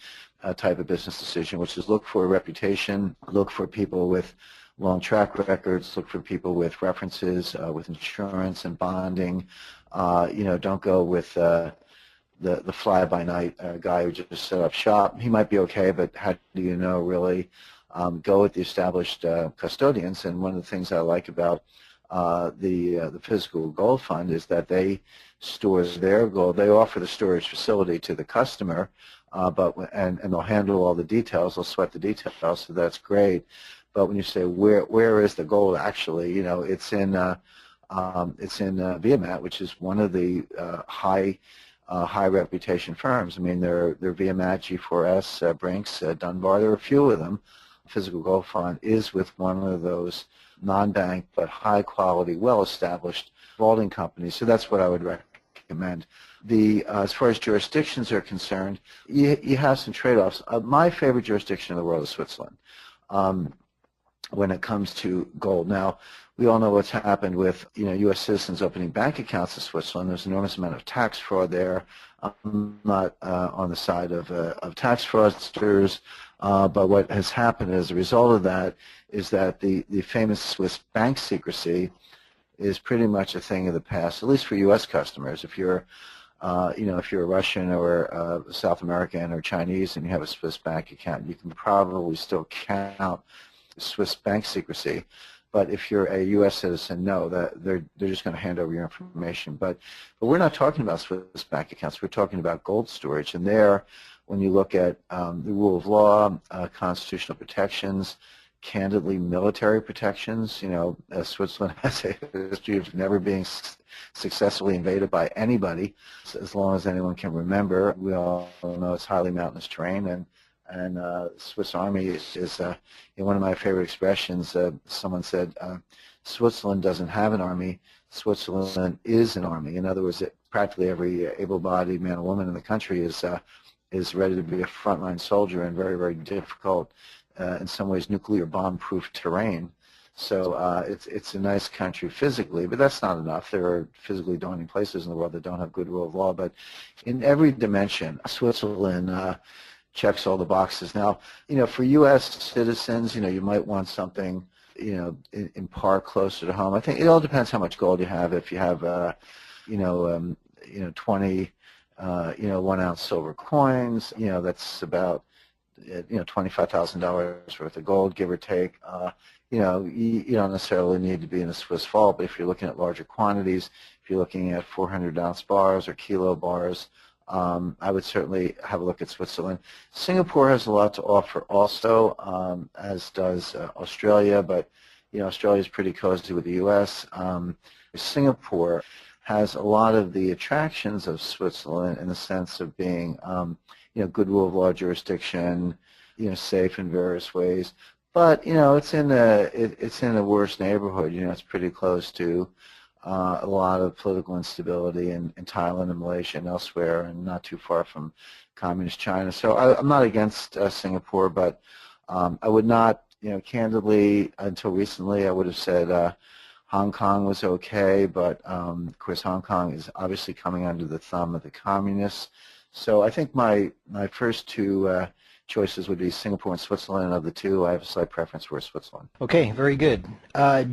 B: type of business decision, which is look for a reputation, look for people with long track records, look for people with references, with insurance and bonding. Don't go with the fly-by-night guy who just set up shop. He might be okay, but how do you know, really? Go with the established custodians, and one of the things I like about the physical gold fund is that they store their gold. They offer the storage facility to the customer, and they'll handle all the details. They'll sweat the details, so that's great. But when you say where is the gold actually, it's in Viamat, which is one of the high reputation firms. I mean, they're Viamat, G4S, Brinks, Dunbar. There are a few of them. Physical Gold Fund is with one of those non-bank but high-quality, well-established vaulting companies. So that's what I would recommend. As far as jurisdictions are concerned, you have some trade-offs. My favorite jurisdiction in the world is Switzerland when it comes to gold. Now, we all know what's happened with U.S. citizens opening bank accounts in Switzerland. There's an enormous amount of tax fraud there. I'm not on the side of tax fraudsters, but what has happened as a result of that is that the famous Swiss bank secrecy is pretty much a thing of the past, at least for U.S. customers. If you're if you're a Russian or South American or Chinese and you have a Swiss bank account, you can probably still count Swiss bank secrecy. But if you're a U.S. citizen, no, they're just going to hand over your information. But we're not talking about Swiss bank accounts. We're talking about gold storage. And there, when you look at the rule of law, constitutional protections, candidly military protections, Switzerland has a history of never being successfully invaded by anybody, as long as anyone can remember. We all know it's highly mountainous terrain, and Swiss Army is one of my favorite expressions. Someone said, Switzerland doesn't have an army, Switzerland is an army. In other words, practically every able-bodied man or woman in the country is ready to be a frontline soldier in very, very difficult, in some ways, nuclear bomb-proof terrain. So it's a nice country physically, but that's not enough. There are physically daunting places in the world that don't have good rule of law. But in every dimension, Switzerland checks all the boxes. Now, for U.S. citizens, you might want something, in par closer to home. I think it all depends how much gold you have. If you have, 20, 1-ounce silver coins, that's about, $25,000 worth of gold, give or take. You don't necessarily need to be in a Swiss vault, but if you're looking at larger quantities, if you're looking at 400-ounce bars or kilo bars, I would certainly have a look at Switzerland. Singapore has a lot to offer also, as does Australia, but Australia is pretty cozy with the U.S. Singapore has a lot of the attractions of Switzerland in the sense of being, good rule of law jurisdiction, safe in various ways. But it's in a worse neighborhood. It's pretty close to a lot of political instability in Thailand and Malaysia and elsewhere, and not too far from communist China. So I'm not against Singapore, but I would not, candidly, until recently, I would have said Hong Kong was okay, but of course Hong Kong is obviously coming under the thumb of the communists. So I think my first two choices would be Singapore and Switzerland, and of the two, I have a slight preference for Switzerland.
C: Okay, very good.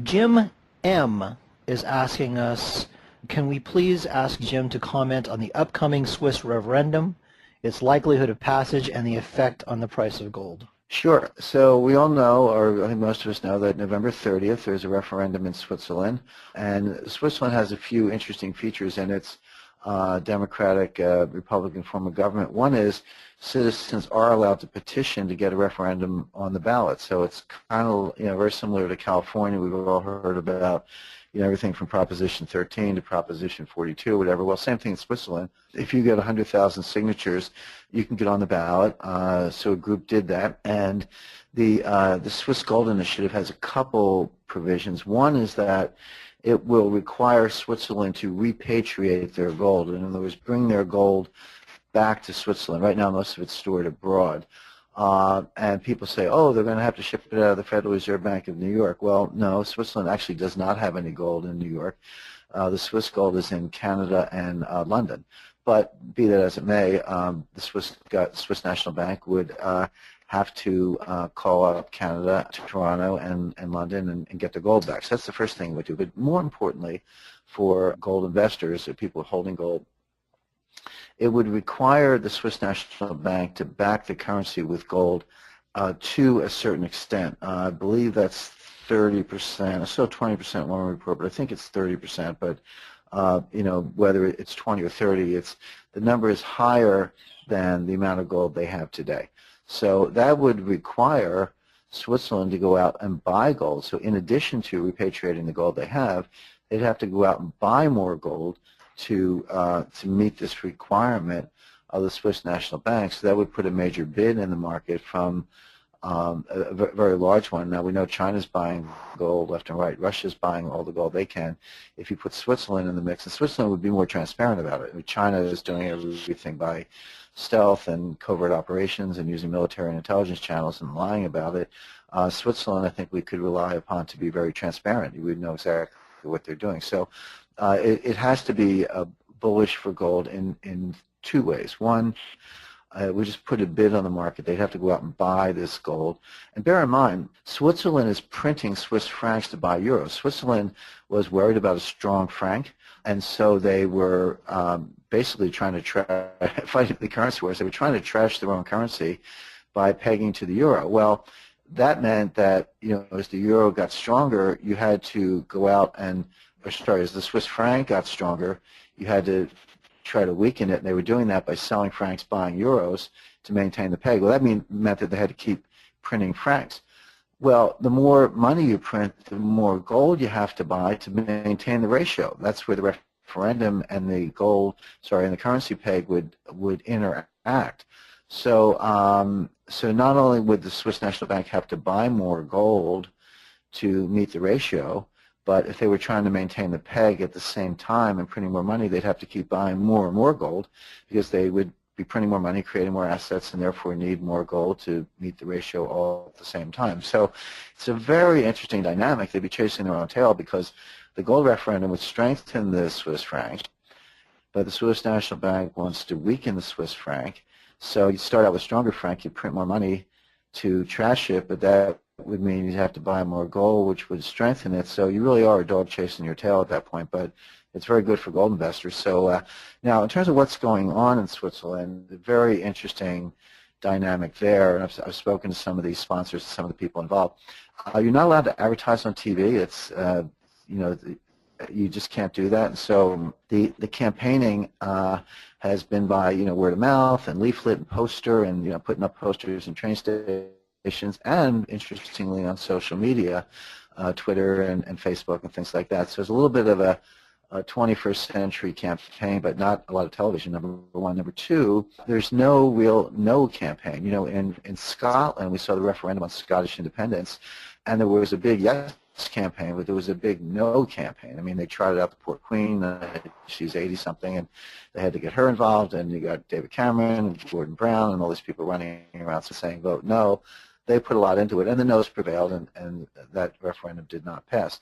C: Jim M. is asking us, can we please ask Jim to comment on the upcoming Swiss referendum, its likelihood of passage, and the effect on the price of gold?
B: Sure. So we all know, or I think most of us know, that November 30th there's a referendum in Switzerland, and Switzerland has a few interesting features in its democratic Republican form of government. One is citizens are allowed to petition to get a referendum on the ballot. So it's kind of very similar to California. We've all heard about everything from Proposition 13 to Proposition 42, whatever. Well, same thing in Switzerland. If you get 100,000 signatures, you can get on the ballot. So a group did that, and the Swiss Gold Initiative has a couple provisions. One is that it will require Switzerland to repatriate their gold. In other words, bring their gold back to Switzerland. Right now, most of it's stored abroad. And people say, oh, they're going to have to ship it out of the Federal Reserve Bank of New York. Well, no, Switzerland actually does not have any gold in New York. The Swiss gold is in Canada and London. But be that as it may, the Swiss National Bank would have to call up Canada, to Toronto, and London and get the gold back. So that's the first thing we do. But more importantly, for gold investors, or people holding gold, it would require the Swiss National Bank to back the currency with gold to a certain extent. I believe that's 30%. It's still 20% in one report, but I think it's 30%. But whether it's 20 or 30, the number is higher than the amount of gold they have today. So that would require Switzerland to go out and buy gold. So in addition to repatriating the gold they have, they'd have to go out and buy more gold to meet this requirement of the Swiss National Bank. So that would put a major bid in the market from a very large one. Now we know China's buying gold left and right. Russia's buying all the gold they can. If you put Switzerland in the mix, and Switzerland would be more transparent about it. I mean, China is doing everything by stealth and covert operations and using military and intelligence channels and lying about it. Switzerland, I think we could rely upon to be very transparent. You would know exactly what they're doing. So it has to be bullish for gold in two ways. One, we just put a bid on the market. They'd have to go out and buy this gold. And bear in mind, Switzerland is printing Swiss francs to buy euros. Switzerland was worried about a strong franc, and so they were basically trying to fight the currency wars. They were trying to trash their own currency by pegging to the euro. Well, that meant that as the euro got stronger, you had to go out and, as the Swiss franc got stronger, you had to try to weaken it, and they were doing that by selling francs, buying euros to maintain the peg. Well, that meant that they had to keep printing francs. Well, the more money you print, the more gold you have to buy to maintain the ratio. That's where the referendum and the the currency peg would interact. So, so not only would the Swiss National Bank have to buy more gold to meet the ratio, but if they were trying to maintain the peg at the same time and printing more money, they'd have to keep buying more and more gold because they would be printing more money, creating more assets, and therefore need more gold to meet the ratio all at the same time. So it's a very interesting dynamic. They'd be chasing their own tail because the gold referendum would strengthen the Swiss franc, but the Swiss National Bank wants to weaken the Swiss franc. So you start out with stronger franc, you print more money to trash it, but that would mean you'd have to buy more gold, which would strengthen it. So you really are a dog chasing your tail at that point, but it's very good for gold investors. So now, in terms of what's going on in Switzerland, a very interesting dynamic there. And I've spoken to some of these sponsors, some of the people involved. You're not allowed to advertise on TV. It's you just can't do that. And so the campaigning has been by word of mouth and leaflet and poster and putting up posters in train stations and interestingly on social media, Twitter and Facebook and things like that. So there's a little bit of a a 21st century campaign, but not a lot of television, number one. Number two, there's no real no campaign. You know, in Scotland, we saw the referendum on Scottish independence, and there was a big yes campaign, but there was a big no campaign. I mean, they trotted out the poor queen. She's 80-something, and they had to get her involved, and you got David Cameron and Gordon Brown and all these people running around saying vote no. They put a lot into it, and the no's prevailed, and that referendum did not pass.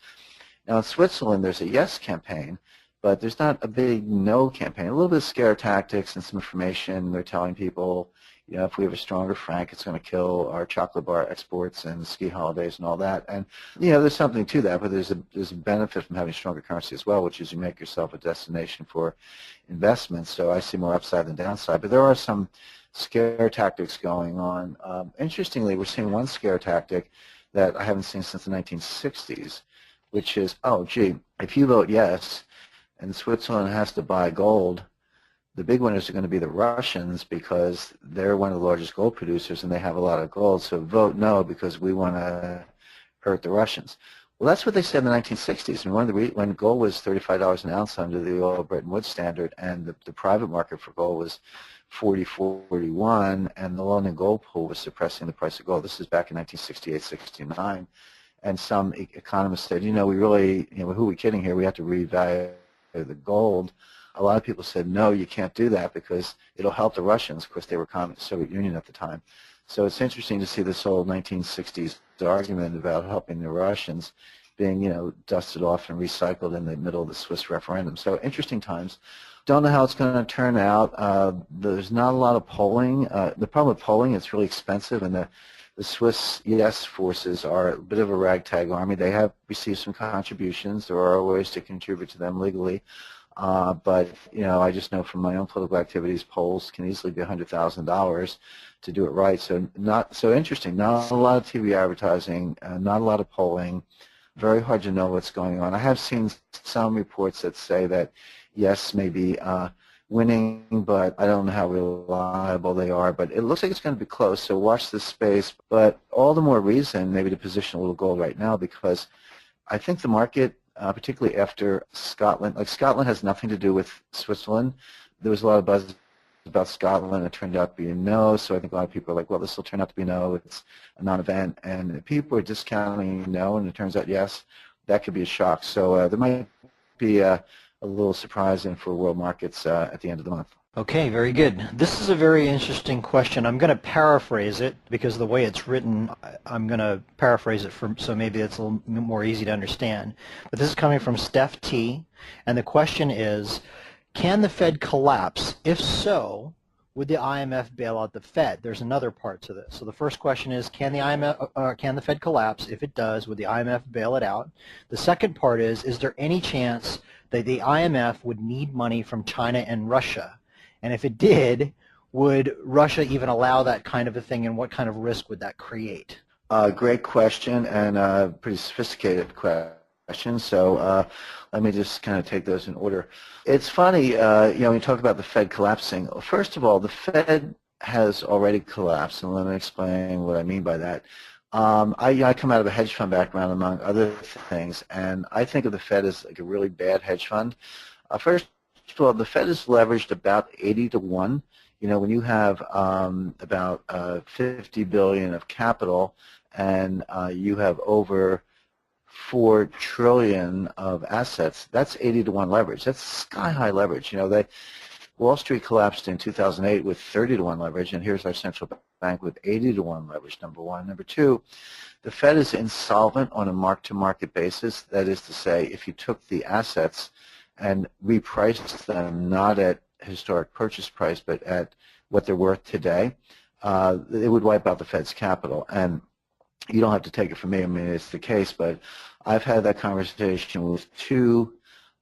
B: Now, in Switzerland, there's a yes campaign, but there's not a big no campaign. A little bit of scare tactics and some information. They're telling people, you know, if we have a stronger franc, it's going to kill our chocolate bar exports and ski holidays and all that. And, you know, there's something to that, but there's a benefit from having a stronger currency as well, which is you make yourself a destination for investments. So I see more upside than downside. But there are some scare tactics going on. Interestingly, we're seeing one scare tactic that I haven't seen since the 1960s, which is, oh, gee, if you vote yes and Switzerland has to buy gold, the big winners are going to be the Russians because they're one of the largest gold producers and they have a lot of gold. So vote no because we want to hurt the Russians. Well, that's what they said in the 1960s. And when gold was $35 an ounce under the oil Bretton Woods standard and the private market for gold was 40, 41, and the London gold pool was suppressing the price of gold. This is back in 1968, 69. And some economists said, you know, we really, you know, who are we kidding here? We have to revalue the gold. A lot of people said, no, you can't do that because it'll help the Russians. Of course, they were communist Soviet Union at the time. So it's interesting to see this old 1960s argument about helping the Russians being, you know, dusted off and recycled in the middle of the Swiss referendum. So interesting times. Don't know how it's going to turn out. There's not a lot of polling. The problem with polling, it's really expensive, and the Swiss yes forces are a bit of a ragtag army. They have received some contributions. There are ways to contribute to them legally. But, you know, I just know from my own political activities, polls can easily be $100,000 to do it right. So not so interesting. Not a lot of TV advertising, not a lot of polling. Very hard to know what's going on. I have seen some reports that say that yes may be winning, but I don't know how reliable they are. But it looks like it's going to be close, so watch this space. But all the more reason maybe to position a little gold right now because I think the market, particularly after Scotland, like Scotland has nothing to do with Switzerland. There was a lot of buzz about Scotland. It turned out to be a no, so I think a lot of people are like, well, this will turn out to be no. It's a non-event. And if people are discounting no, and it turns out yes, that could be a shock. So there might be a little surprising for world markets at the end of the month.
C: Okay, very good. This is a very interesting question. I'm going to paraphrase it because the way it's written, I'm going to paraphrase it so maybe it's a little more easy to understand. But this is coming from Steph T, and the question is, can the Fed collapse? If so, would the IMF bail out the Fed? There's another part to this. So the first question is, can the Fed collapse? If it does, would the IMF bail it out? The second part is there any chance that the IMF would need money from China and Russia? And if it did, would Russia even allow that kind of a thing, and what kind of risk would that create?
B: Great question, and a pretty sophisticated question. So let me just kind of take those in order. It's funny, you know, when you talk about the Fed collapsing, first of all, the Fed has already collapsed, and let me explain what I mean by that. I come out of a hedge fund background, among other things, and I think of the Fed as like a really bad hedge fund. First of all, the Fed is leveraged about 80 to 1. You know, when you have about $50 billion of capital and you have over $4 trillion of assets, that's 80 to 1 leverage. That's sky-high leverage. You know, Wall Street collapsed in 2008 with 30 to 1 leverage, and here's our central bank with 80 to 1 leverage, number one. Number two, the Fed is insolvent on a mark-to-market basis. That is to say, if you took the assets and repriced them not at historic purchase price but at what they're worth today, it would wipe out the Fed's capital. And you don't have to take it from me. I mean, it's the case, but I've had that conversation with two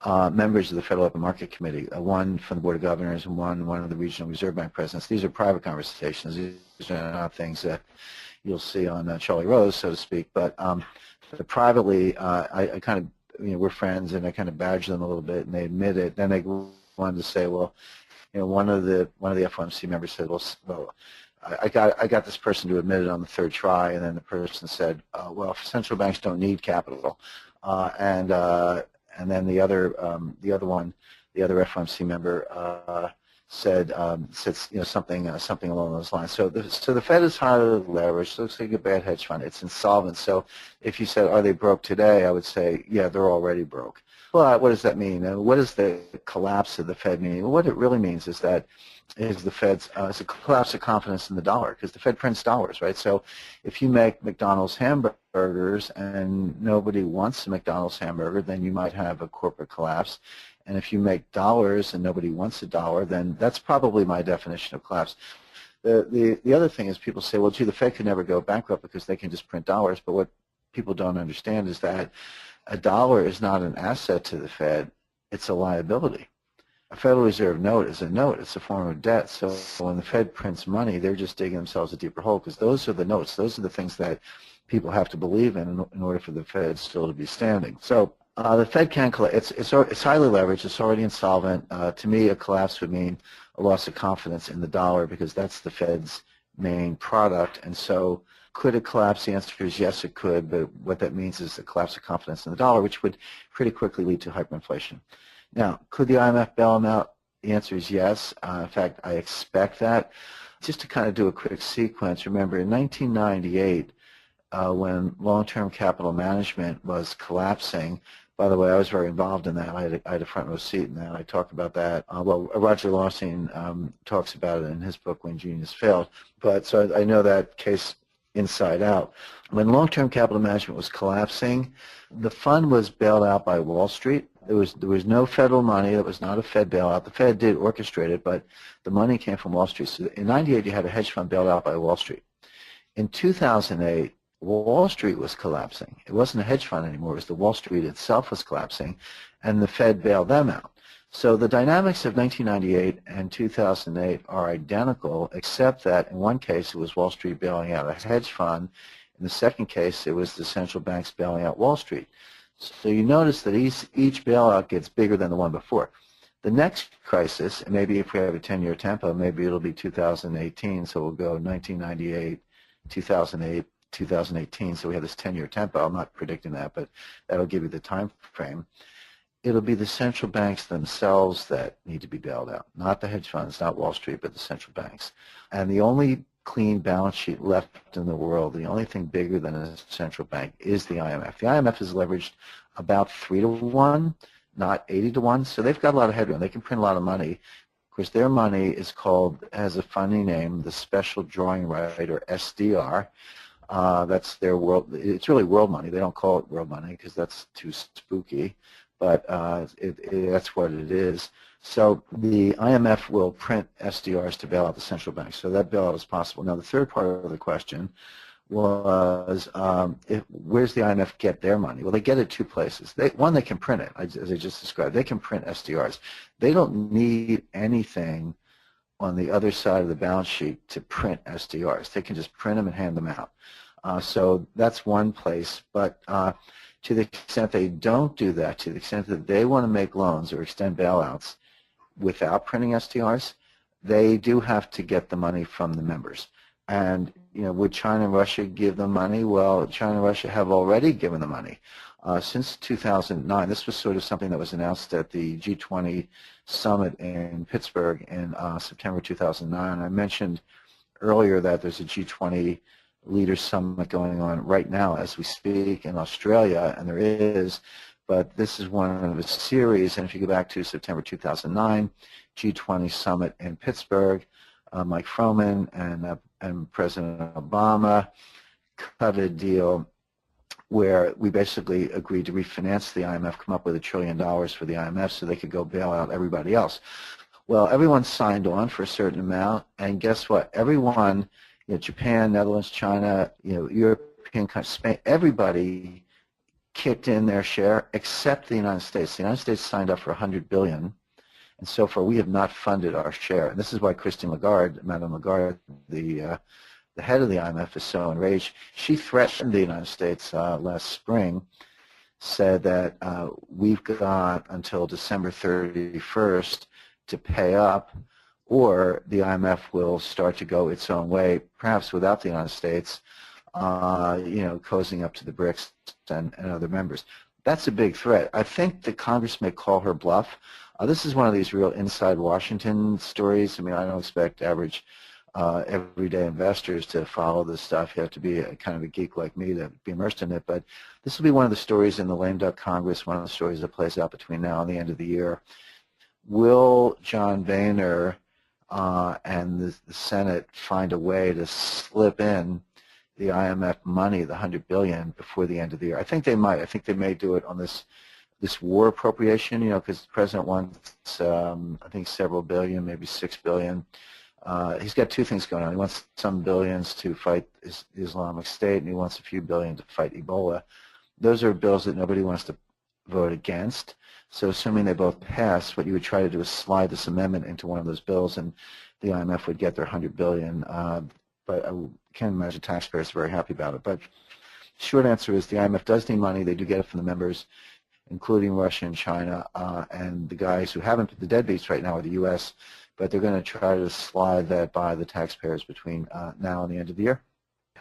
B: members of the Federal Open Market Committee, one from the Board of Governors and one of the Regional Reserve Bank presidents. These are private conversations. These are not things that you'll see on Charlie Rose, so to speak. But privately, I kind of, you know, we're friends, and I kind of badge them a little bit, and they admit it. Then they wanted to say, well, you know, one of the FOMC members said, well, I got this person to admit it on the third try, and then the person said, well, central banks don't need capital, and and then the other one, the other FOMC member said something along those lines. So the Fed is highly leveraged. Looks like a bad hedge fund. It's insolvent. So if you said, are they broke today? I would say, yeah, they're already broke. But what does that mean? What does the collapse of the Fed mean? What it really means is that it's a collapse of confidence in the dollar, because the Fed prints dollars, right? So if you make McDonald's hamburgers and nobody wants a McDonald's hamburger, then you might have a corporate collapse. And if you make dollars and nobody wants a dollar, then that's probably my definition of collapse. The other thing is people say, well, gee, the Fed could never go bankrupt because they can just print dollars. But what people don't understand is that a dollar is not an asset to the Fed. It's a liability. A Federal Reserve note is a note. It's a form of debt. So when the Fed prints money, they're just digging themselves a deeper hole, because those are the notes. Those are the things that people have to believe in order for the Fed still to be standing. So the Fed can collapse. It's highly leveraged. It's already insolvent. To me, a collapse would mean a loss of confidence in the dollar, because that's the Fed's main product. And so could it collapse? The answer is yes, it could. But what that means is a collapse of confidence in the dollar, which would pretty quickly lead to hyperinflation. Now, could the IMF bail them out? The answer is yes. In fact, I expect that. Just to kind of do a quick sequence, remember in 1998, when long-term capital management was collapsing, by the way, I was very involved in that. I had a front row seat in that. I talked about that. Roger Lawson talks about it in his book, When Genius Failed. But so I know that case inside out. When long-term capital management was collapsing, the fund was bailed out by Wall Street. There was no federal money. It was not a Fed bailout. The Fed did orchestrate it, but the money came from Wall Street. So in 98, you had a hedge fund bailed out by Wall Street. In 2008, Wall Street was collapsing. It wasn't a hedge fund anymore. It was the Wall Street itself was collapsing, and the Fed bailed them out. So the dynamics of 1998 and 2008 are identical, except that in one case it was Wall Street bailing out a hedge fund. In the second case, it was the central banks bailing out Wall Street. So you notice that each bailout gets bigger than the one before. The next crisis, and maybe if we have a 10-year tempo, maybe it'll be 2018, so we'll go 1998, 2008, 2018, so we have this 10-year tempo. I'm not predicting that, but that'll give you the time frame. It'll be the central banks themselves that need to be bailed out, not the hedge funds, not Wall Street, but the central banks. And the only clean balance sheet left in the world, the only thing bigger than a central bank, is the IMF. The IMF is leveraged about 3 to 1, not 80 to 1, so they've got a lot of headroom. They can print a lot of money. Of course, their money is has a funny name, the Special Drawing Right, or SDR. That's their world. It's really world money. They don't call it world money because that's too spooky, but that's what it is. So the IMF will print SDRs to bail out the central banks. So that bailout is possible. Now, the third part of the question was, where's the IMF get their money? Well, they get it two places. One, they can print it, as I just described. They can print SDRs. They don't need anything on the other side of the balance sheet to print SDRs. They can just print them and hand them out. So that's one place. But to the extent they don't do that, to the extent that they want to make loans or extend bailouts without printing SDRs, they do have to get the money from the members. And would China and Russia give them money? Well, China and Russia have already given the money. Since 2009, this was sort of something that was announced at the G20 summit in Pittsburgh in September 2009. I mentioned earlier that there's a G20 leaders summit going on right now as we speak in Australia, and there is, but this is one of a series. And if you go back to September 2009, G20 summit in Pittsburgh, Mike Froman and President Obama cut a deal where we basically agreed to refinance the IMF, come up with $1 trillion for the IMF so they could go bail out everybody else. Well, everyone signed on for a certain amount, and guess what? Everyone, Japan, Netherlands, China, European countries, Spain, everybody kicked in their share except the United States. The United States signed up for $100 billion, and so far we have not funded our share. And this is why Christine Lagarde, Madame Lagarde, the head of the IMF, is so enraged. She threatened the United States last spring, said that we've got until December 31st to pay up, or the IMF will start to go its own way, perhaps without the United States, cozying up to the BRICS and other members. That's a big threat. I think the Congress may call her bluff. This is one of these real inside Washington stories. I mean, I don't expect average everyday investors to follow this stuff. You have to be a kind of a geek like me to be immersed in it. But this will be one of the stories in the lame duck Congress, one of the stories that plays out between now and the end of the year. Will John Boehner and the Senate find a way to slip in the IMF money, the $100 billion, before the end of the year? I think they might. I think they may do it on this war appropriation, you know, because the president wants, I think, several billion, maybe $6 billion. He's got two things going on. He wants some billions to fight the Islamic State, and he wants a few billion to fight Ebola. Those are bills that nobody wants to vote against. So assuming they both pass, what you would try to do is slide this amendment into one of those bills, and the IMF would get their $100 billion. But I can't imagine taxpayers are very happy about it. But short answer is the IMF does need money. They do get it from the members, including Russia and China, and the guys who haven't, the deadbeats right now are the U.S., but they're going to try to slide that by the taxpayers between now and the end of the year.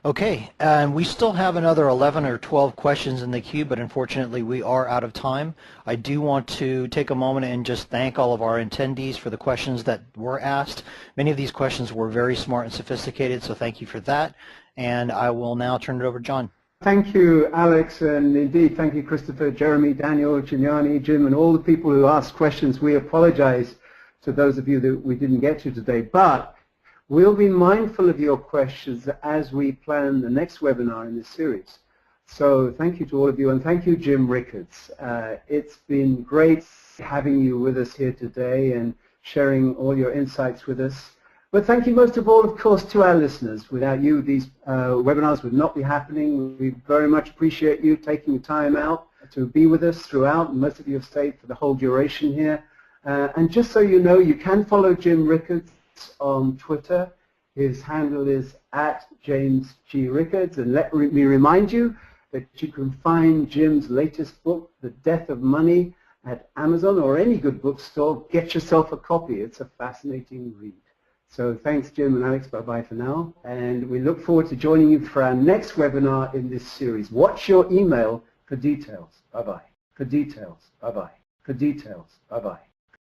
C: Okay, and we still have another 11 or 12 questions in the queue, but unfortunately we are out of time. I do want to take a moment and just thank all of our attendees for the questions that were asked. Many of these questions were very smart and sophisticated, so thank you for that. And I will now turn it over to John.
A: Thank you, Alex, and indeed thank you, Christopher, Jeremy, Daniel, Giuliani, Jim, and all the people who asked questions. We apologize to those of you that we didn't get to today, but we'll be mindful of your questions as we plan the next webinar in this series. So thank you to all of you, and thank you, Jim Rickards. It's been great having you with us here today and sharing all your insights with us. But thank you most of all, of course, to our listeners. Without you, these webinars would not be happening. We very much appreciate you taking the time out to be with us throughout. Most of you have stayed for the whole duration here. And just so you know, you can follow Jim Rickards on Twitter. His handle is @JamesG.Rickards. And let me remind you that you can find Jim's latest book, The Death of Money, at Amazon or any good bookstore. Get yourself a copy. It's a fascinating read. So thanks, Jim and Alex. Bye-bye for now. And we look forward to joining you for our next webinar in this series. Watch your email for details. Bye-bye. For details. Bye-bye. For details. Bye-bye.